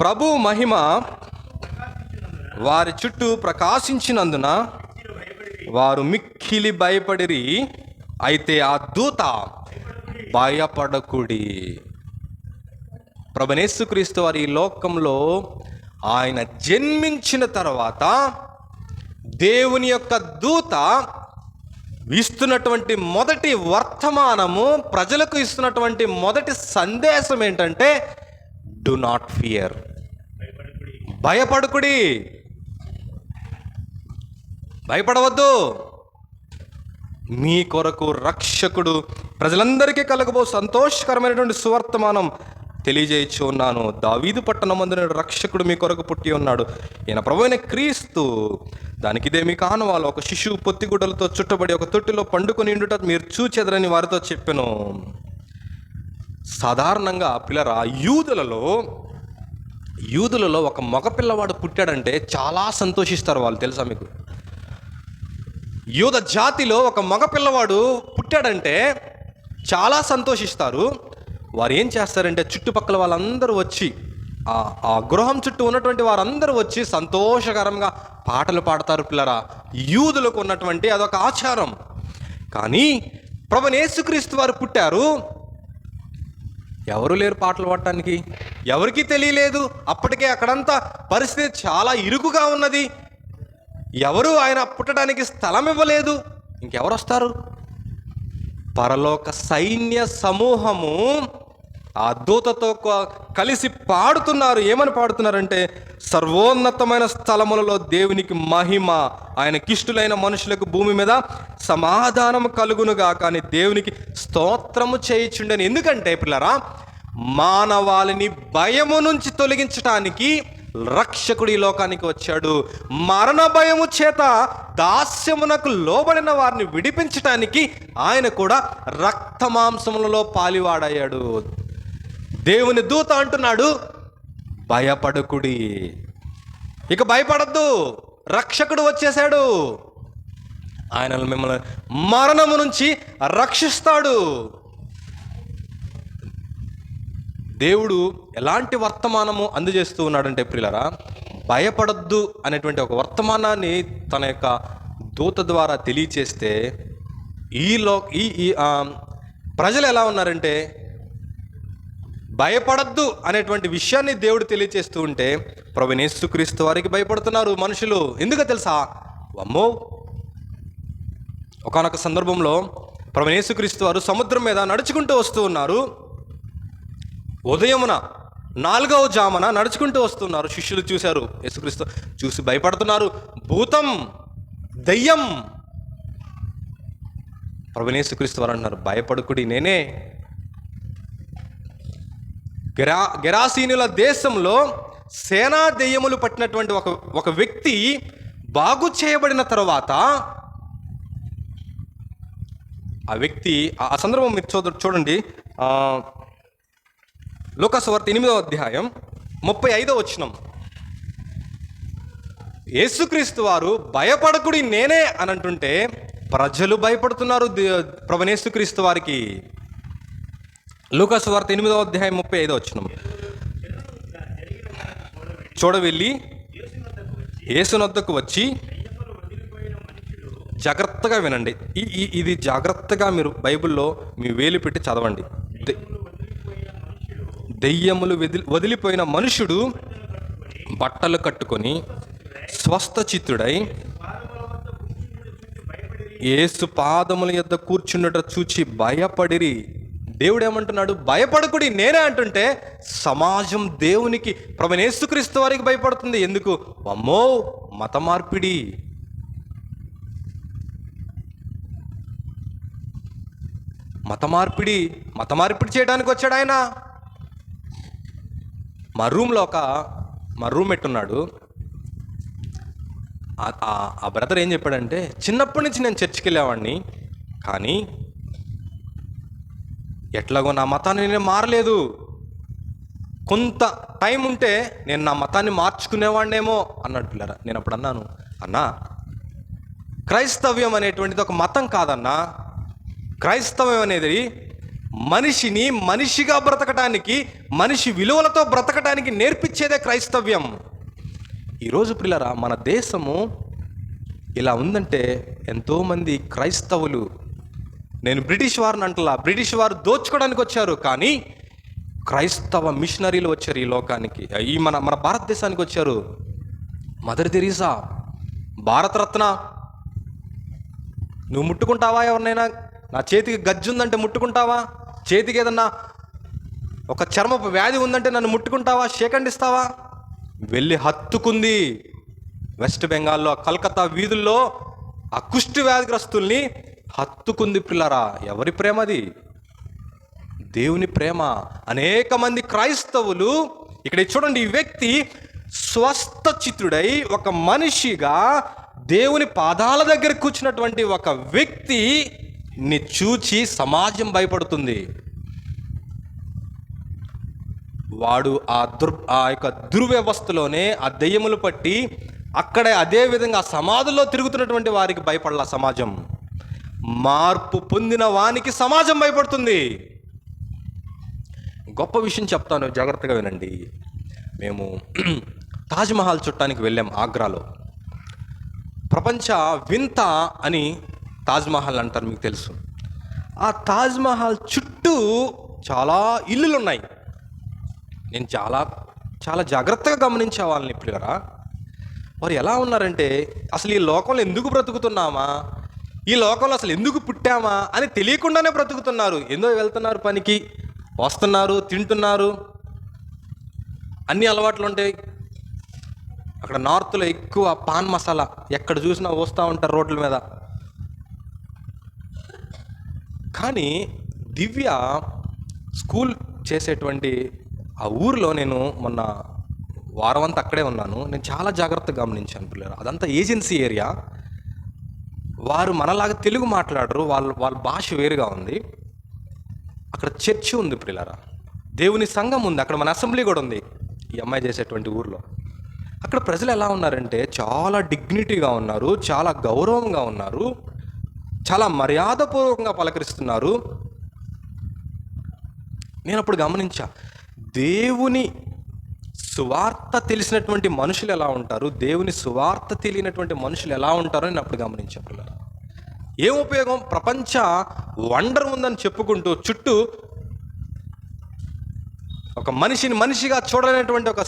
ప్రభు మహిమ వారి చుట్టూ ప్రకాశించినందున వారు మిక్కిలి భయపడిరి. అయితే ఆ దూత భయపడకుడి. ప్రభువైన యేసుక్రీస్తు వారి ఈ లోకంలో ఆయన జన్మించిన తర్వాత దేవుని యొక్క దూత ఇస్తున్నటువంటి మొదటి వర్తమానము, ప్రజలకు ఇస్తున్నటువంటి మొదటి సందేశం ఏంటంటే, డు నాట్ ఫియర్, భయపడకుడి, భయపడవద్దు, మీ కొరకు రక్షకుడు ప్రజలందరికీ కలగబో సంతోషకరమైనటువంటి సువర్తమానం తెలియజేయచ్చు ఉన్నాను. దావీదు పట్టణమందున రక్షకుడు మీ కొరకు పుట్టి ఉన్నాడు, ఈయన ప్రభువైన క్రీస్తు. దానికి ఇదేమి కానవాలో ఒక శిశువు పొత్తిగుడ్డలతో చుట్టబడి ఒక తొట్టిలో పండుకొని ఉండుట మీరు చూచెదరని వారితో చెప్పెను. సాధారణంగా పిల్లరా, యూదులలో ఒక మగపిల్లవాడు పుట్టాడంటే చాలా సంతోషిస్తారు వాళ్ళు. తెలుసా మీకు? యూద జాతిలో ఒక మగపిల్లవాడు పుట్టాడంటే చాలా సంతోషిస్తారు. వారు ఏం చేస్తారంటే చుట్టుపక్కల వాళ్ళందరూ వచ్చి, ఆ గృహం చుట్టూ ఉన్నటువంటి వారందరూ వచ్చి సంతోషకరంగా పాటలు పాడతారు పిల్లరా. యూదులకు ఉన్నటువంటి అదొక ఆచారం. కానీ ప్రభువైన యేసుక్రీస్తు వారు పుట్టారు, ఎవరు లేరు పాటలు పాడటానికి, ఎవరికీ తెలియలేదు. అప్పటికే అక్కడంతా పరిస్థితి చాలా ఇరుకుగా ఉన్నది. ఎవరు ఆయన పుట్టడానికి స్థలం ఇవ్వలేదు. ఇంకెవరు వస్తారు? పరలోక సైన్య సమూహము ఆ దూతతో కలిసి పాడుతున్నారు. ఏమని పాడుతున్నారంటే, సర్వోన్నతమైన స్థలములలో దేవునికి మహిమ, ఆయనకిష్టులైన మనుషులకు భూమి మీద సమాధానము కలుగునుగా, కానీ దేవునికి స్తోత్రము చేయుచుండని. ఎందుకంటే పిల్లరా, మానవాళిని భయము నుంచి తొలగించటానికి రక్షకుడు ఈ లోకానికి వచ్చాడు. మరణ భయము చేత దాస్యమునకు లోబడిన వారిని విడిపించటానికి ఆయన కూడా రక్త మాంసములలో పాలివాడయ్యాడు. దేవుని దూత అంటున్నాడు, భయపడకుడి, ఇక భయపడద్దు, రక్షకుడు వచ్చేసాడు, ఆయన మిమ్మల్ని మరణము నుంచి రక్షిస్తాడు. దేవుడు ఎలాంటి వర్తమానము అందజేస్తూ ఉన్నాడంటే ప్రియులరా, భయపడద్దు అనేటువంటి ఒక వర్తమానాన్ని తన యొక్క దూత ద్వారా తెలియచేస్తే ఈ ప్రజలు ఎలా ఉన్నారంటే, భయపడద్దు అనేటువంటి విషయాన్ని దేవుడు తెలియచేస్తూ ఉంటే ప్రభువైన యేసుక్రీస్తు వారికి భయపడుతున్నారు మనుషులు. ఎందుకో తెలుసా? అమ్మో, ఒకానొక సందర్భంలో ప్రభువైన యేసుక్రీస్తు వారు సముద్రం మీద నడుచుకుంటూ వస్తూ ఉన్నారు. ఉదయమున 4వ జామున నడుచుకుంటూ వస్తున్నారు. శిష్యులు చూశారు, యేసుక్రీస్తు చూసి భయపడుతున్నారు. భూతం, దయ్యం. ప్రభువైన యేసుక్రీస్తు వారు అంటున్నారు, భయపడకుడి, నేనే. గెరాసీనుల దేశంలో సేనా దెయ్యములు పట్టినటువంటి ఒక వ్యక్తి బాగు చేయబడిన తర్వాత ఆ వ్యక్తి, ఆ సందర్భం మీరు చూడండి. లూకా సువార్త 8వ అధ్యాయం 35వ వచనం. యేసుక్రీస్తు వారు భయపడకుడి, నేనే అని అంటుంటే ప్రజలు భయపడుతున్నారు ప్రభువైన యేసుక్రీస్తు వారికి. లూకా సువార్త 8వ అధ్యాయం 35వ వచనం. చూడవెళ్ళి యేసునొద్దకు వచ్చి, జాగ్రత్తగా వినండి, ఇది జాగ్రత్తగా మీరు బైబిల్లో మీ వేలు పెట్టి చదవండి. దెయ్యములు వదిలిపోయిన మనుషుడు బట్టలు కట్టుకొని స్వస్థ చిత్తుడై యేసు పాదముల యొద్ద కూర్చున్నట చూచి భయపడిరి. దేవుడు ఏమంటున్నాడు? భయపడకుడి, నేనే అంటుంటే సమాజం దేవునికి, ప్రభువైన యేసుక్రీస్తు వారికి భయపడుతుంది. ఎందుకు? అమ్మో, మత మార్పిడి. మత మార్పిడి చేయడానికి వచ్చాడు ఆయన. మా రూమ్మేట్ ఉన్నాడు. ఆ బ్రదర్ ఏం చెప్పాడంటే, చిన్నప్పటి నుంచి నేను చర్చికి వెళ్ళేవాడిని, కానీ ఎట్లాగో నా మతాన్ని నేను మారలేదు. కొంత టైం ఉంటే నేను నా మతాన్ని మార్చుకునేవాడినేమో అన్నాడు పిల్లరా. నేను అప్పుడు అన్నాను, అన్నా, క్రైస్తవ్యం అనేటువంటిది ఒక మతం కాదన్నా. క్రైస్తవ్యం అనేది మనిషిని మనిషిగా బ్రతకటానికి, మనిషి విలువలతో బ్రతకటానికి నేర్పించేదే క్రైస్తవ్యం. ఈరోజు పిల్లరా, మన దేశము ఇలా ఉందంటే ఎంతోమంది క్రైస్తవులు, నేను బ్రిటిష్ వారిని అంటలా, బ్రిటిష్ వారు దోచుకోవడానికి వచ్చారు, కానీ క్రైస్తవ మిషనరీలు వచ్చారు ఈ లోకానికి, మన భారతదేశానికి వచ్చారు. Mother Teresa, Bharat Ratna. నువ్వు ముట్టుకుంటావా ఎవరినైనా? నా చేతికి గజ్జి ఉందంటే ముట్టుకుంటావా? చేతికి ఏదన్నా ఒక చర్మపు వ్యాధి ఉందంటే నన్ను ముట్టుకుంటావా? షేకండిస్తావా? వెళ్ళి హత్తుకుంది. వెస్ట్ బెంగాల్లో కలకత్తా వీధుల్లో ఆ కుష్టి వ్యాధిగ్రస్తుల్ని హత్తుకుంది పిల్లరా. ఎవరి ప్రేమది? దేవుని ప్రేమ. అనేక మంది క్రైస్తవులు ఇక్కడ చూడండి, ఈ వ్యక్తి స్వస్థ చిత్తుడై ఒక మనిషిగా దేవుని పాదాల దగ్గర కూర్చున్నటువంటి ఒక వ్యక్తిని చూచి సమాజం భయపడుతుంది. వాడు ఆ యొక్క దుర్వ్యవస్థలోనే ఆ దెయ్యములు పట్టి అక్కడే అదే విధంగా సమాధుల్లో తిరుగుతున్నటువంటి వారికి భయపడాల సమాజం. మార్పు పొందిన వానికి సమాజం భయపడుతుంది. గొప్ప విషయం చెప్తాను, జాగ్రత్తగా వినండి. మేము తాజ్మహల్ చుట్టానికి వెళ్ళాం ఆగ్రాలో. ప్రపంచ వింత అని తాజ్మహల్ అంటారు, మీకు తెలుసు. ఆ తాజ్మహల్ చుట్టూ చాలా ఇల్లులు ఉన్నాయి. నేను చాలా చాలా జాగ్రత్తగా గమనించే వాళ్ళని ఇప్పుడు కదా. వారు ఎలా ఉన్నారంటే, అసలు ఈ లోకంలో ఎందుకు బ్రతుకుతున్నామా, ఈ లోకంలో అసలు ఎందుకు పుట్టామా అని తెలియకుండానే బ్రతుకుతున్నారు. ఎందుకు వెళ్తున్నారు, పనికి వస్తున్నారు, తింటున్నారు, అన్ని అలవాట్లు ఉంటాయి. అక్కడ నార్త్లో ఎక్కువ పాన్ మసాలా ఎక్కడ చూసినా వస్తూ ఉంటారు రోడ్ల మీద. కానీ దివ్య స్కూల్ చేసేటువంటి ఆ ఊరిలో నేను మొన్న వారం అంతా అక్కడే ఉన్నాను. నేను చాలా జాగ్రత్తగా గమనించాను పిల్లలు. అదంతా ఏజెన్సీ ఏరియా. వారు మనలాగా తెలుగు మాట్లాడరు, వాళ్ళ భాష వేరుగా ఉంది. అక్కడ చర్చి ఉంది పిల్లరా, దేవుని సంఘం ఉంది, అక్కడ మన అసెంబ్లీ కూడా ఉంది ఈ అమ్మాయి చేసేటువంటి ఊర్లో. అక్కడ ప్రజలు ఎలా ఉన్నారంటే చాలా డిగ్నిటీగా ఉన్నారు, చాలా గౌరవంగా ఉన్నారు, చాలా మర్యాదపూర్వకంగా పలకరిస్తున్నారు. నేను అప్పుడు గమనించా, దేవుని సువార్త తెలిసినటువంటి మనుషులు ఎలా ఉంటారు, దేవుని సువార్త తెలియనటువంటి మనుషులు ఎలా ఉంటారో నేను అప్పుడు గమనించా పిల్లలు. ఏం ఉపయోగం? ప్రపంచ వండర్ ఉందని చెప్పుకుంటూ చుట్టూ ఒక మనిషిని మనిషిగా చూడలేనటువంటి ఒక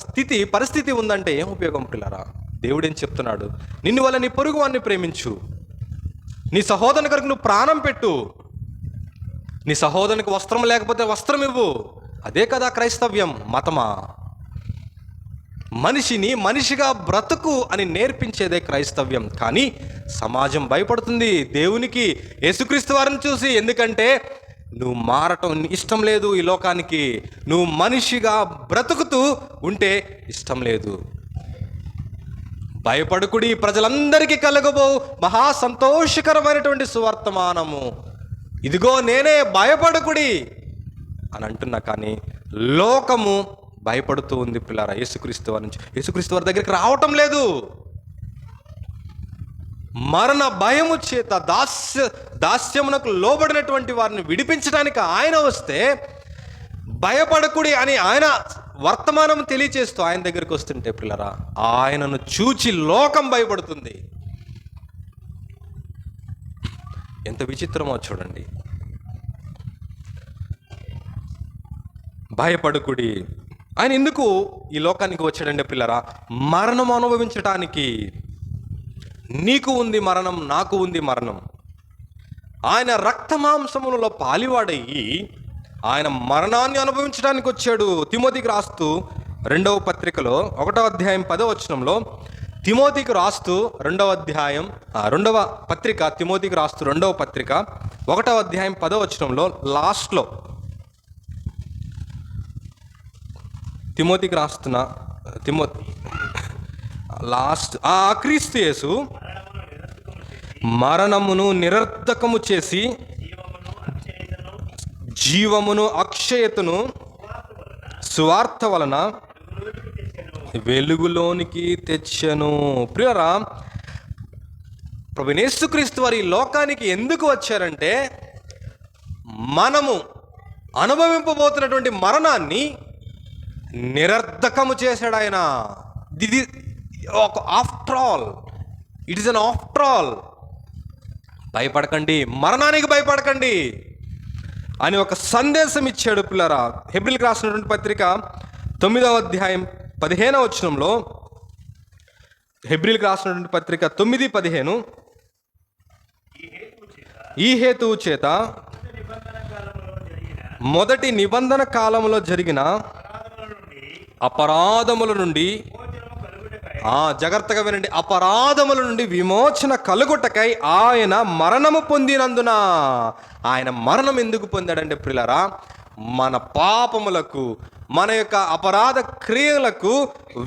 పరిస్థితి ఉందంటే ఏం ఉపయోగం పిల్లరా? దేవుడు ఏం చెప్తున్నాడు? నిన్ను వల్ల నీ పొరుగు వారిని ప్రేమించు. నీ సహోదరుని కొరకు నువ్వు ప్రాణం పెట్టు. నీ సహోదరునికి వస్త్రం లేకపోతే వస్త్రం ఇవ్వు. అదే కదా క్రైస్తవ్యం. మతమా? మనిషిని మనిషిగా బ్రతుకు అని నేర్పించేదే క్రైస్తవ్యం. కానీ సమాజం భయపడుతుంది దేవునికి, యేసుక్రీస్తు వారిని చూసి. ఎందుకంటే నువ్వు మారటం ఇష్టం లేదు ఈ లోకానికి, నువ్వు మనిషిగా బ్రతుకుతూ ఉంటే ఇష్టం లేదు. భయపడుకుడి, ప్రజలందరికీ కలగబో మహా సంతోషకరమైనటువంటి సువర్తమానము ఇదిగో నేనే, భయపడుకుడి అని అంటున్నా. కానీ లోకము భయపడుతూ ఉంది పిల్లారా యేసుక్రీస్తు వారి నుంచి. యేసుక్రీస్తు వారి దగ్గరికి రావటం లేదు. మరణ భయము చేత దాస్యమునకు లోబడినటువంటి వారిని విడిపించడానికి ఆయన వస్తే, భయపడకుడి అని ఆయన వర్తమానం తెలియచేస్తూ ఆయన దగ్గరికి వస్తుంటే పిల్లరా, ఆయనను చూచి లోకం భయపడుతుంది. ఎంత విచిత్రమో చూడండి. భయపడకుడి. ఆయన ఎందుకు ఈ లోకానికి వచ్చాడంటే పిల్లరా, మరణం అనుభవించటానికి. నీకు ఉంది మరణం, నాకు ఉంది మరణం. ఆయన రక్తమాంసములలో పాలివాడయ్యి ఆయన మరణాన్ని అనుభవించడానికి వచ్చాడు. తిమోతికి రాస్తూ 2వ పత్రికలో 1వ అధ్యాయం 10వ వచనంలో, తిమోతికి రాస్తూ 2వ పత్రిక, తిమోతికి రాస్తూ 2వ పత్రిక 1వ అధ్యాయం 10వ వచనంలో లాస్ట్లో తిమోతికి రాస్తున్న క్రీస్తు యేసు మరణమును నిరర్ధకము చేసి జీవమును అక్షయతను సువార్త వలన వెలుగులోనికి తెచ్చను. ప్రియరా, ప్రభువైన యేసుక్రీస్తు వారి లోకానికి ఎందుకు వచ్చారంటే, మనము అనుభవింపబోతున్నటువంటి మరణాన్ని నిరర్ధకము చేశాడు ఆయన. ఇది ఒక after all, it is an after all. భయపడకండి, మరణానికి భయపడకండి అని ఒక సందేశం ఇచ్చాడు పిల్లరా. హెబ్రీయులకు రాసినటువంటి పత్రిక 9వ అధ్యాయం 15వ వచనంలో, హెబ్రీయులకు రాసినటువంటి పత్రిక 9:15, ఈ హేతువు చేత మొదటి నిబంధన కాలంలో జరిగిన అపరాధముల నుండి, జాగ్రత్తగా వినండి, అపరాధముల నుండి విమోచన కలుగుటకై ఆయన మరణము పొందినందున. ఆయన మరణం ఎందుకు పొందాడంటే ప్రియులారా, మన పాపములకు, మన యొక్క అపరాధ క్రియలకు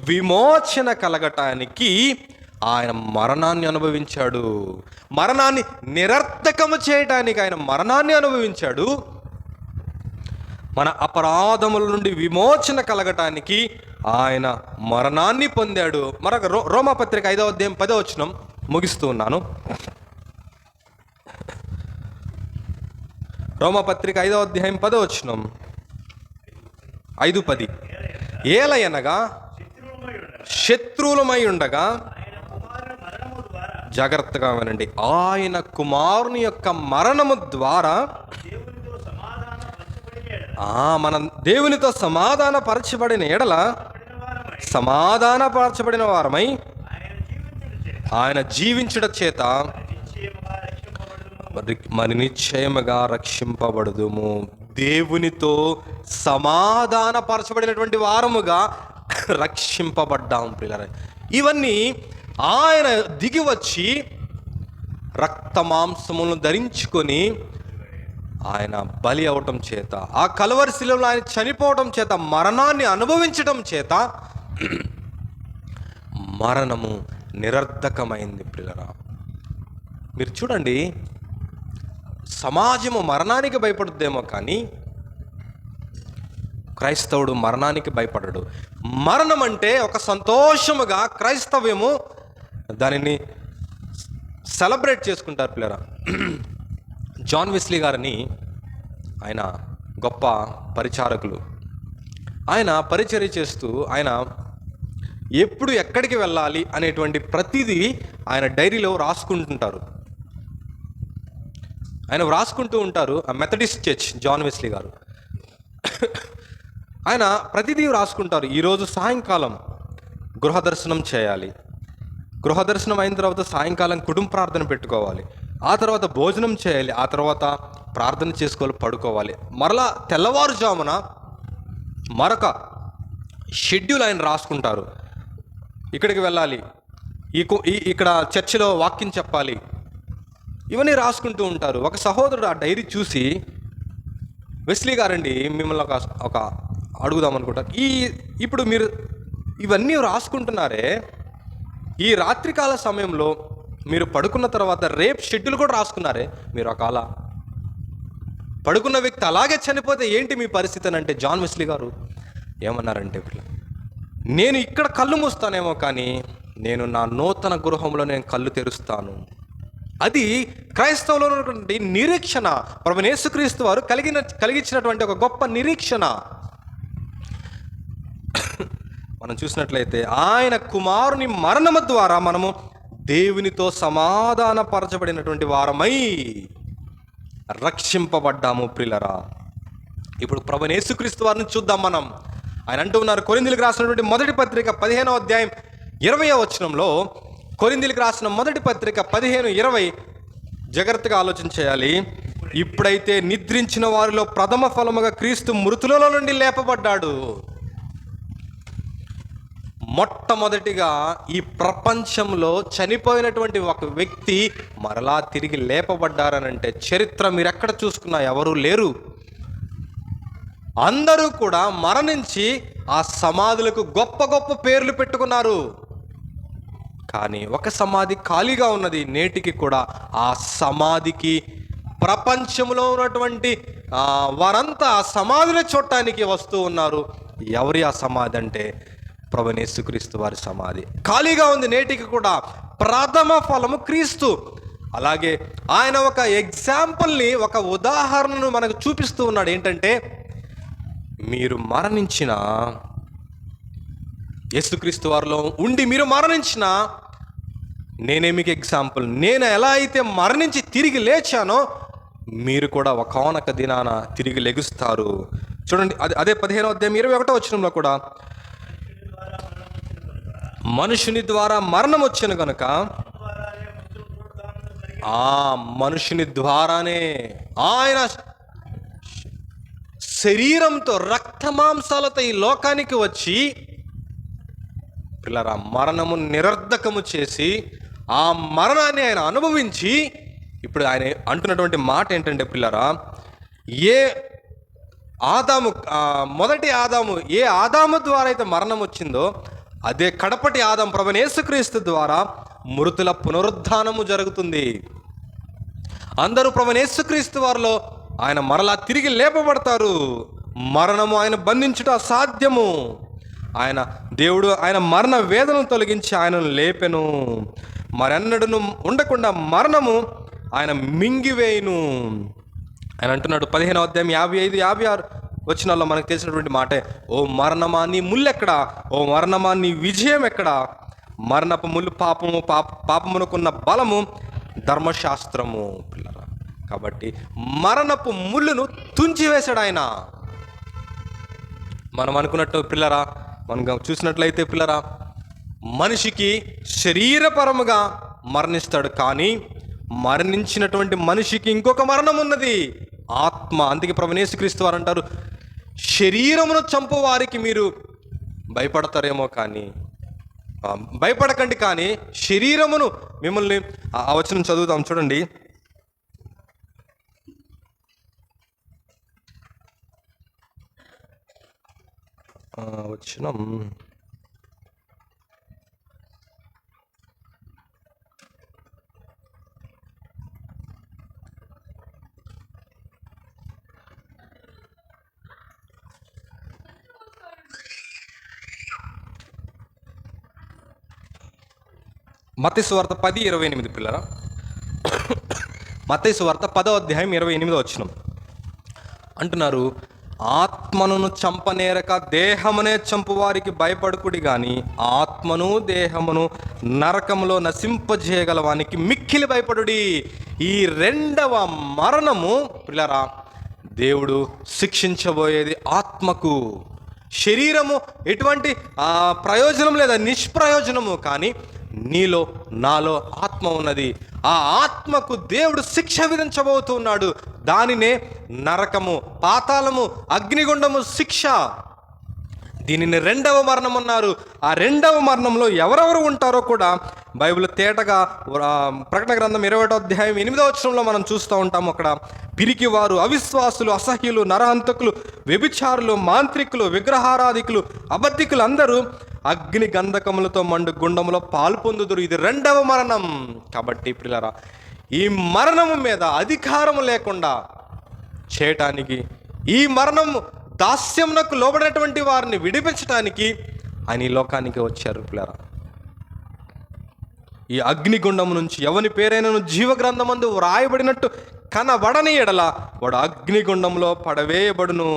విమోచన కలగటానికి ఆయన మరణాన్ని అనుభవించాడు. మరణాన్ని నిరర్థకము చేయటానికి ఆయన మరణాన్ని అనుభవించాడు. మన అపరాధముల నుండి విమోచన కలగటానికి ఆయన మరణాన్ని పొందాడు. మరొక రోమాపత్రిక 5వ అధ్యాయం 10వ వచనం ముగిస్తూ ఉన్నాను. రోమాపత్రిక 5వ అధ్యాయం 10వ వచనం, 5:10, ఏలయనగా శత్రువులమై ఉండగా, జాగ్రత్తగా వినండి, ఆయన కుమారుని యొక్క మరణము ద్వారా మనం దేవునితో సమాధానపరచబడిన ఎడల సమాధానపరచబడిన వారమై ఆయన జీవించుట చేత మరి నిశ్చయముగా రక్షింపబడుదుము. దేవునితో సమాధానపరచబడినటువంటి వారముగా రక్షింపబడ్డాం ప్రియులారా. ఇవన్నీ ఆయన దిగి వచ్చి రక్తమాంసములను ధరించుకొని ఆయన బలి అవటం చేత, ఆ కలువరి శిలువలో ఆయన చనిపోవటం చేత, మరణాన్ని అనుభవించటం చేత మరణము నిరర్ధకమైంది ప్రియులారా. మీరు చూడండి, సమాజము మరణానికి భయపడుద్దేమో కానీ క్రైస్తవుడు మరణానికి భయపడడు. మరణం అంటే ఒక సంతోషముగా క్రైస్తవ్యము దానిని సెలబ్రేట్ చేసుకుంటారు పిల్లరా. జాన్ వెస్లీ గారిని, ఆయన గొప్ప పరిచారకులు. ఆయన పరిచర్య చేస్తూ ఆయన ఎప్పుడు ఎక్కడికి వెళ్ళాలి అనేటువంటి ప్రతిదీ ఆయన డైరీలో రాసుకుంటుంటారు. ఆయన వ్రాసుకుంటూ ఉంటారు. ఆ మెథడిస్ట్ చర్చ్ జాన్ వెస్లీ గారు, ఆయన ప్రతిదీ రాసుకుంటారు. ఈరోజు సాయంకాలం గృహదర్శనం చేయాలి, గృహదర్శనం అయిన తర్వాత సాయంకాలం కుటుంబ ప్రార్థన పెట్టుకోవాలి, ఆ తర్వాత భోజనం చేయాలి, ఆ తర్వాత ప్రార్థన చేసుకోవాలి, పడుకోవాలి. మరలా తెల్లవారుజామున మరొక షెడ్యూల్ ఆయన రాసుకుంటారు. ఇక్కడికి వెళ్ళాలి, ఇక్కడ చర్చిలో వాక్యం చెప్పాలి, ఇవన్నీ రాసుకుంటూ ఉంటారు. ఒక సహోదరుడు ఆ డైరీ చూసి, వెస్లీ గారండి మిమ్మల్ని ఒక అడుగుదాం అనుకుంటారు. ఇప్పుడు మీరు ఇవన్నీ రాసుకుంటున్నారే, ఈ రాత్రికాల సమయంలో మీరు పడుకున్న తర్వాత రేపు షెడ్యూల్ కూడా రాసుకున్నారే, మీరు ఒకవేళ పడుకున్న వ్యక్తి అలాగే చనిపోతే ఏంటి మీ పరిస్థితి అని అంటే, జాన్ వెస్లీ గారు ఏమన్నారంటే, నేను ఇక్కడ కళ్ళు మూస్తానేమో కానీ నేను నా నూతన గృహంలో నేను కళ్ళు తెరుస్తాను. అది క్రైస్తవులో ఉన్నటువంటి నిరీక్షణ, ప్రభువైన యేసుక్రీస్తు వారు కలిగించినటువంటి ఒక గొప్ప నిరీక్షణ. మనం చూసినట్లయితే ఆయన కుమారుని మరణము ద్వారా మనము దేవునితో సమాధానపరచబడినటువంటి వారమై రక్షింపబడ్డాము ప్రియులరా. ఇప్పుడు ప్రభువైన యేసుక్రీస్తు వారిని చూద్దాం మనం. ఆయన అంటూ ఉన్నారు, కొరింథీయులకు రాసినటువంటి మొదటి పత్రిక 15వ అధ్యాయం 20వ వచనంలో, కొరింథీయులకు రాసిన మొదటి పత్రిక 15:20 జాగ్రత్తగా ఆలోచన చేయాలి. ఇప్పుడైతే నిద్రించిన వారిలో ప్రథమ ఫలముగా క్రీస్తు మృతులలో నుండి లేపబడ్డాడు. మొట్టమొదటిగా ఈ ప్రపంచంలో చనిపోయినటువంటి ఒక వ్యక్తి మరలా తిరిగి లేపబడ్డారనంటే చరిత్ర మీరు ఎక్కడ చూసుకున్నా ఎవరూ లేరు. అందరూ కూడా మరణించి ఆ సమాధులకు గొప్ప గొప్ప పేర్లు పెట్టుకున్నారు. కానీ ఒక సమాధి ఖాళీగా ఉన్నది. నేటికి కూడా ఆ సమాధికి ప్రపంచంలో ఉన్నటువంటి వారంతా ఆ సమాధిని చూడటానికి వస్తూ ఉన్నారు. ఎవరి ఆ సమాధి అంటే ప్రభువైన యేసుక్రీస్తు వారి సమాధి ఖాళీగా ఉంది. నేటికి కూడా ప్రథమ ఫలము క్రీస్తు. అలాగే ఆయన ఒక ఎగ్జాంపుల్ని, ఒక ఉదాహరణను మనకు చూపిస్తూ ఉన్నాడు. ఏంటంటే, మీరు మరణించిన యేసుక్రీస్తు వారిలో ఉండి మీరు మరణించిన నేనే మీకు ఎగ్జాంపుల్. నేను ఎలా అయితే మరణించి తిరిగి లేచానో మీరు కూడా ఒకానొక దినాన తిరిగి లెగుస్తారు. చూడండి, అదే 15వ అధ్యాయం 21వ వచనంలో కూడా, మనుషుని ద్వారా మరణం వచ్చాను కనుక ఆ మనుషుని ద్వారానే ఆయన శరీరంతో రక్తమాంసాలతో ఈ లోకానికి వచ్చి పిల్లరా మరణము నిరర్ధకము చేసి ఆ మరణాన్ని ఆయన అనుభవించి, ఇప్పుడు ఆయన అంటున్నటువంటి మాట ఏంటంటే పిల్లరా, మొదటి ఆదాము ఏ ఆదాము ద్వారా అయితే మరణం వచ్చిందో అదే కడపటి ఆదాము ప్రభువైన యేసుక్రీస్తు ద్వారా మృతుల పునరుద్ధానము జరుగుతుంది. అందరూ ప్రభువైన యేసుక్రీస్తు వారిలో ఆయన మరలా తిరిగి లేపబడతారు. మరణము ఆయన బంధించుట అసాధ్యము. దేవుడు ఆయన మరణ వేదనను తొలగించి ఆయనను లేపెను. మరెన్నడను ఉండకుండా మరణము ఆయన మింగివేయును. ఆయన అంటున్నాడు 15వ అధ్యాయం 55-56 వచనాల్లో మనకు తెలిసినటువంటి మాటే, ఓ మరణమా నీ ముల్లెక్కడా, ఓ మరణమా నీ విజయం ఎక్కడా? మరణపు ముళ్ళు పాపమునకున్న బలము ధర్మశాస్త్రము పిల్లరా. కాబట్టి మరణపు ముళ్ళును తుంచివేశాడు ఆయన. మనం అనుకున్నట్టు పిల్లరా, మనం చూసినట్లయితే పిల్లరా, మనిషికి శరీరపరముగా మరణిస్తాడు, కానీ మరణించినటువంటి మనిషికి ఇంకొక మరణం ఉన్నది, ఆత్మ. అందుకే ప్రభువైన యేసుక్రీస్తు వారు అంటారు, శరీరమును చంపు వారికి మీరు భయపడతారేమో కానీ భయపడకండి, కానీ శరీరమును మిమ్మల్ని. ఆ వచనం చదువుతాం చూడండి. వచనం మత్తయి సువార్త 10:28 పిల్లరా. మత్తయి సువార్త 10వ అధ్యాయం 28వ వచనం అంటున్నారు, ఆత్మను చంపనేరక దేహమునే చంపు వారికి భయపడుకుడి గాని ఆత్మను దేహమును నరకములో నశింపజేయగలవానికి మిక్కిలి భయపడుడి. ఈ రెండవ మరణము పిల్లరా, దేవుడు శిక్షించబోయేది ఆత్మకు. శరీరము ఎటువంటి ప్రయోజనం లేదా నిష్ప్రయోజనము, కానీ నీలో నాలో ఆత్మ ఉన్నది. ఆ ఆత్మకు దేవుడు శిక్ష విధించబోతున్నాడు. దానినే నరకము, పాతాళము, అగ్నిగుండము శిక్ష. దీనిని రెండవ మరణం అన్నారు. ఆ రెండవ మరణంలో ఎవరెవరు ఉంటారో కూడా బైబిల్ తేటగా ప్రకటన గ్రంథం 21వ అధ్యాయం 8వ వచనంలో మనం చూస్తూ ఉంటాము. అక్కడ పిరికివారు, అవిశ్వాసులు, అసహ్యులు, నరహంతకులు, వ్యభిచారులు, మాంత్రికులు, విగ్రహారాధికులు, అబద్ధికులు అందరూ అగ్ని గంధకములతో మండు గుండములో పాల్పొందుదురు. ఇది రెండవ మరణం. కాబట్టి ప్రియులారా, ఈ మరణము మీద అధికారము లేకుండా చేయటానికి, ఈ మరణము దాస్యమునకు లోబడినటువంటి వారిని విడిపించడానికి ఆయన ఈ లోకానికి వచ్చారు. ప్రియులారా, ఈ అగ్నిగుండము నుంచి ఎవని పేరైనను జీవగ్రంథమందు వ్రాయబడినట్టు కనబడని ఎడల వాడు అగ్నిగుండంలో పడవేయబడును.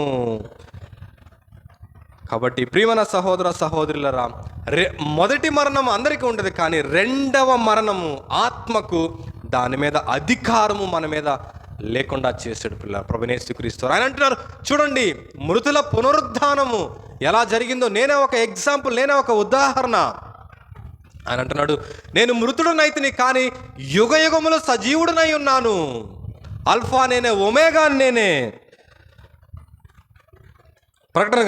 కాబట్టి ప్రియమైన సహోదర సహోదరులరా, మొదటి మరణం అందరికీ ఉండదు, కానీ రెండవ మరణము ఆత్మకు దాని మీద అధికారము మన మీద లేకుండా చేశాడు పిల్లలు ప్రభువైన యేసుక్రీస్తు. ఆయన అంటున్నారు, చూడండి మృతుల పునరుద్ధానము ఎలా జరిగిందో నేనే ఒక ఎగ్జాంపుల్, నేనే ఒక ఉదాహరణ. ఆయన అంటున్నాడు, నేను మృతుడునైతిని కానీ యుగ యుగములు సజీవుడునై ఉన్నాను. అల్ఫా నేనే, ఒమేగా నేనే. ప్రకటన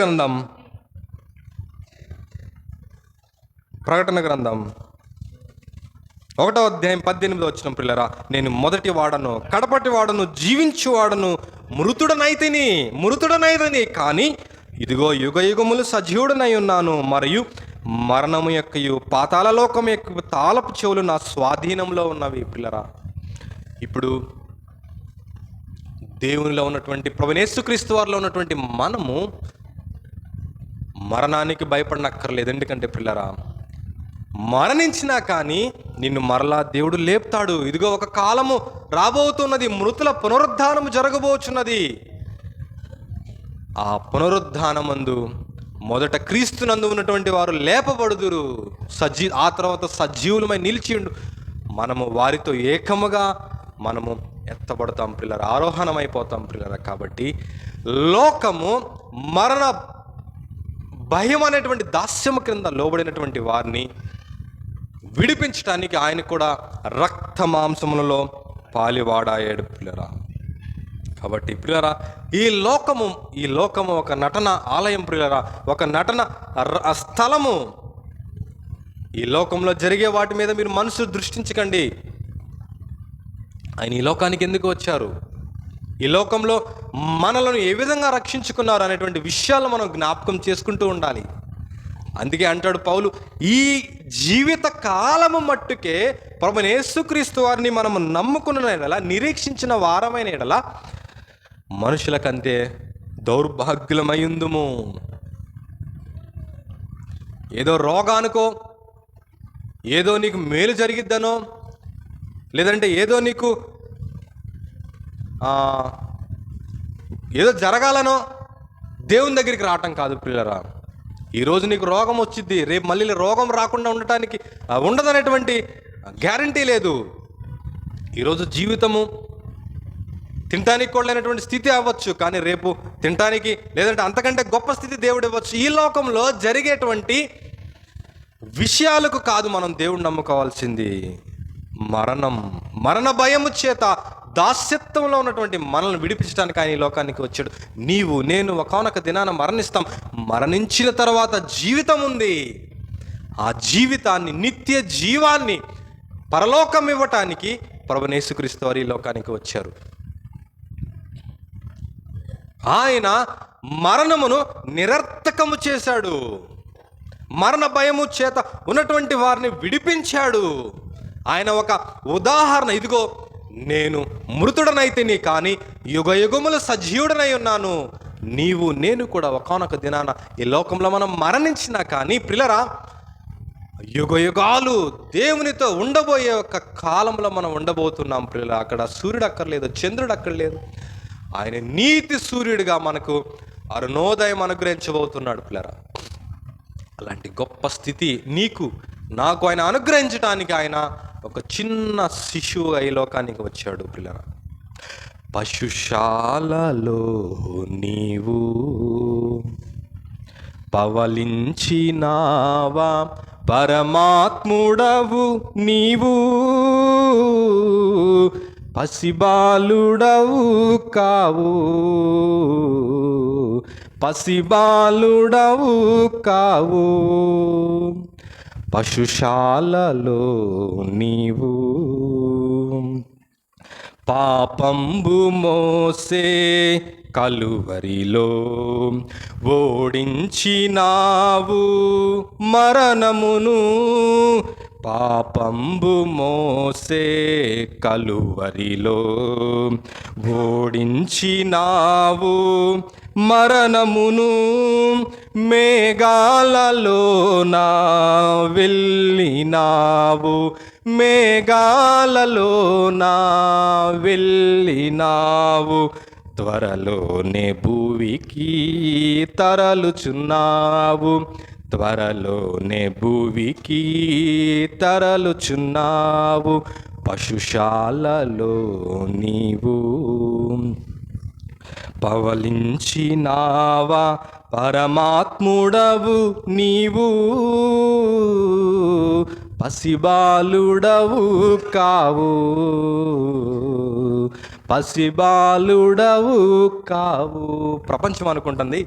గ్రంథం 1వ అధ్యాయం 18వ వచనం, ప్రియులారా, నేను మొదటి వాడను, కడపటి వాడను, జీవించువాడను, మృతుడనైతిని కానీ ఇదిగో యుగ యుగములు సజీవుడనై ఉన్నాను. మరియు మరణము యొక్కయు పాతాళ లోకం యొక్క తాళపు చెవులు నా స్వాధీనంలో ఉన్నవి. ప్రియులారా, ఇప్పుడు దేవునిలో ఉన్నటువంటి ప్రభువైన యేసుక్రీస్తు వారిలో ఉన్నటువంటి మనము మరణానికి భయపడనక్కర్లేదు. ఎందుకంటే ప్రియులారా, మరణించినా కానీ నిన్ను మరలా దేవుడు లేపుతాడు. ఇదిగో ఒక కాలము రాబోతున్నది, మృతుల పునరుద్ధానము జరగబోచున్నది. ఆ పునరుద్ధానమందు మొదట క్రీస్తునందు ఉన్నటువంటి వారు లేపబడుదురు, ఆ తర్వాత సజీవులమై నిలిచిండు. మనము వారితో ఏకముగా మనము ఎత్తబడతాం ప్రియులారా, ఆరోహణమైపోతాం ప్రియులారా. కాబట్టి లోకము మరణ భయం అనేటువంటి దాస్యము క్రింద లోబడినటువంటి వారిని విడిపించడానికి ఆయన కూడా రక్త మాంసములలో పాలివాడాయాడు ప్రియులారా. కాబట్టి ప్రియులారా, ఈ లోకము ఒక నటన ఆలయం ప్రియులారా, ఒక నటన స్థలము. ఈ లోకంలో జరిగే వాటి మీద మీరు మనసు దృష్టించకండి. ఆయన ఈ లోకానికి ఎందుకు వచ్చారు, ఈ లోకంలో మనలను ఏ విధంగా రక్షించుకున్నారు అనేటువంటి విషయాలు మనం జ్ఞాపకం చేసుకుంటూ ఉండాలి. అందుకే అంటాడు పౌలు, ఈ జీవిత కాలము మట్టుకే ప్రభువైన యేసుక్రీస్తు వారిని మనము నమ్ముకున్న ఎడల, నిరీక్షించిన వారమైన ఎడల మనుషులకంతే దౌర్భాగ్యులమయ్యుందుము. ఏదో రోగానికో, ఏదో నీకు మేలు జరిగిద్దనో, లేదంటే ఏదో నీకు ఏదో జరగాలనో దేవుని దగ్గరికి రావటం కాదు ప్రియులారా. ఈరోజు నీకు రోగం వచ్చింది, రేపు మళ్ళీ రోగం రాకుండా ఉండటానికి ఉండదనేటువంటి గ్యారంటీ లేదు. ఈరోజు జీవితము తినటానికి కూడా లేనటువంటి స్థితి అవ్వచ్చు, కానీ రేపు తినటానికి లేదంటే అంతకంటే గొప్ప స్థితి దేవుడు ఇవ్వచ్చు. ఈ లోకంలో జరిగేటువంటి విషయాలకు కాదు మనం దేవుడు నమ్ముకోవాల్సింది. మరణ భయము చేత దాస్యత్వంలో ఉన్నటువంటి మనల్ని విడిపించడానికి ఆయన ఈ లోకానికి వచ్చాడు. నీవు నేను ఒకానొక దినాన మరణిస్తాం. మరణించిన తర్వాత జీవితం ఉంది. ఆ జీవితాన్ని, నిత్య జీవాన్ని, పరలోకం ఇవ్వటానికి ప్రభువైన యేసుక్రీస్తు వారు ఈ లోకానికి వచ్చారు. ఆయన మరణమును నిరర్థకము చేశాడు. మరణ భయము చేత ఉన్నటువంటి వారిని విడిపించాడు. ఆయన ఒక ఉదాహరణ. ఇదిగో నేను మృతుడనైతిని కానీ యుగ యుగములు సజీవుడనై ఉన్నాను. నీవు నేను కూడా ఒకానొక దినాన ఈ లోకంలో మనం మరణించినా కానీ ప్రియులారా, యుగ యుగాలు దేవునితో ఉండబోయే ఒక కాలంలో మనం ఉండబోతున్నాం ప్రియులారా. అక్కడ సూర్యుడు అక్కర్లేదు, చంద్రుడు అక్కర్లేదు. ఆయన నీతి సూర్యుడిగా మనకు అరుణోదయం అనుగ్రహించబోతున్నాడు ప్రియులారా. అలాంటి గొప్ప స్థితి నీకు నాకు ఆయన అనుగ్రహించడానికి ఆయన ఒక చిన్న శిశువుగా ఈ లోకానికి వచ్చాడు ప్రియులారా. పశుశాలలో నీవు పవలించినావా, పరమాత్ముడవు నీవు, పసిబాలుడవు కావు, పసిబాలుడవు కావు. పశుశాలలో నీవు పాపంబు మోసే కలువరిలో ఓడించినావు మరణమును. పాపంబు మోసే కలువరిలో ఓడించినావు మరణమును. మేఘాలలోన వెళ్ళినావు, మేఘాలలోన వెళ్ళినావు. త్వరలోనే భూమికి తరలుచున్నావు, త్వరలోనే భూమికి తరలుచున్నావు. పశుశాలలో నీవు పవలించినావా, పరమాత్ముడవు నీవు, పసిబాలుడవు కావు, పసిబాలుడవు కావు. ప్రపంచం అనుకుంటుంది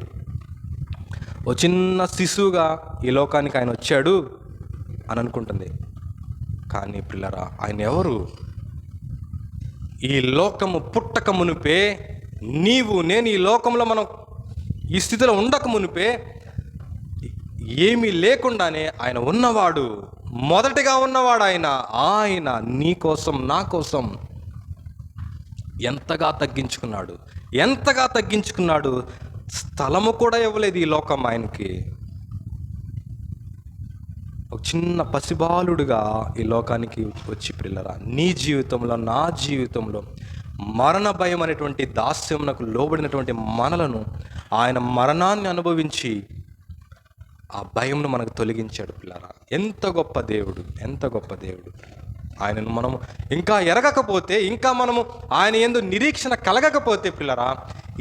ఓ చిన్న శిశువుగా ఈ లోకానికి ఆయన వచ్చాడు అని అనుకుంటుంది. కానీ పిల్లరా, ఆయన ఎవరు? ఈ లోకము పుట్టక మునిపే, నీవు నేను ఈ లోకంలో మనం ఈ స్థితిలో ఉండక మునిపే, ఏమీ లేకుండానే ఆయన ఉన్నవాడు, మొదటిగా ఉన్నవాడు ఆయన. ఆయన నీ కోసం నా కోసం ఎంతగా తగ్గించుకున్నాడు, ఎంతగా తగ్గించుకున్నాడు. స్థలము కూడా ఇవ్వలేదు ఈ లోకం ఆయనకి. ఒక చిన్న పసిబాలుడుగా ఈ లోకానికి వచ్చి పిల్లరా, నీ జీవితంలో నా జీవితంలో మరణ భయం అనేటువంటి దాస్యమునకు లోబడినటువంటి మనలను ఆయన మరణాన్ని అనుభవించి ఆ భయంను మనకు తొలగించాడు పిల్లరా. ఎంత గొప్ప దేవుడు, ఎంత గొప్ప దేవుడు. ఆయనను మనము ఇంకా ఎరగకపోతే, ఇంకా మనము ఆయన యందు నిరీక్షణ కలగకపోతే పిల్లరా,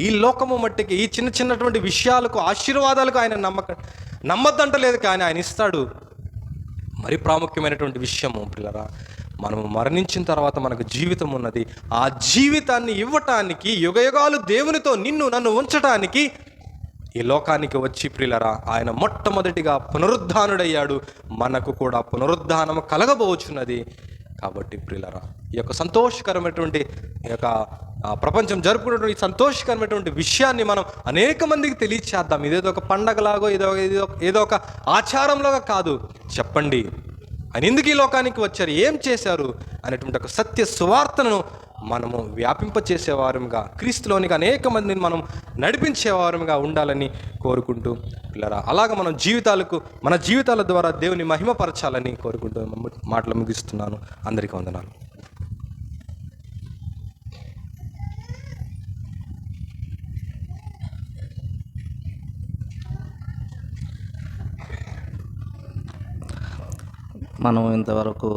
ఈ లోకము మట్టికి ఈ చిన్న చిన్నటువంటి విషయాలకు, ఆశీర్వాదాలకు ఆయన నమ్మద్దంటలేదు. కానీ ఆయన ఇస్తాడు. మరి ప్రాముఖ్యమైనటువంటి విషయము పిల్లరా, మనము మరణించిన తర్వాత మనకు జీవితం ఉన్నది. ఆ జీవితాన్ని ఇవ్వటానికి, యుగయుగాలు దేవునితో నిన్ను నన్ను ఉంచటానికి ఈ లోకానికి వచ్చి ప్రియులరా, ఆయన మొట్టమొదటిగా పునరుద్ధానుడయ్యాడు. మనకు కూడా పునరుద్ధానము కలగబోచున్నది. కాబట్టి ప్రియులరా, ఈ యొక్క సంతోషకరమైనటువంటి ఈ యొక్క ప్రపంచం జరుపుకున్నటువంటి సంతోషకరమైనటువంటి విషయాన్ని మనం అనేక మందికి తెలియచేద్దాం. ఇదేదో ఒక పండగలాగో ఏదో ఒక ఆచారంలాగా కాదు. చెప్పండి, ఆయన ఎందుకు ఈ లోకానికి వచ్చారు, ఏం చేశారు అనేటువంటి ఒక సత్య సువార్తను మనము వ్యాపింపచేసేవారుగా, క్రీస్తులోనికి అనేక మందిని మనం నడిపించేవారుగా ఉండాలని కోరుకుంటూ పిల్లరా, అలాగ మన జీవితాల ద్వారా దేవుని మహిమపరచాలని కోరుకుంటూ మాటలు ముగిస్తున్నాను. అందరికీ వందనాలు. మనం ఇంతవరకు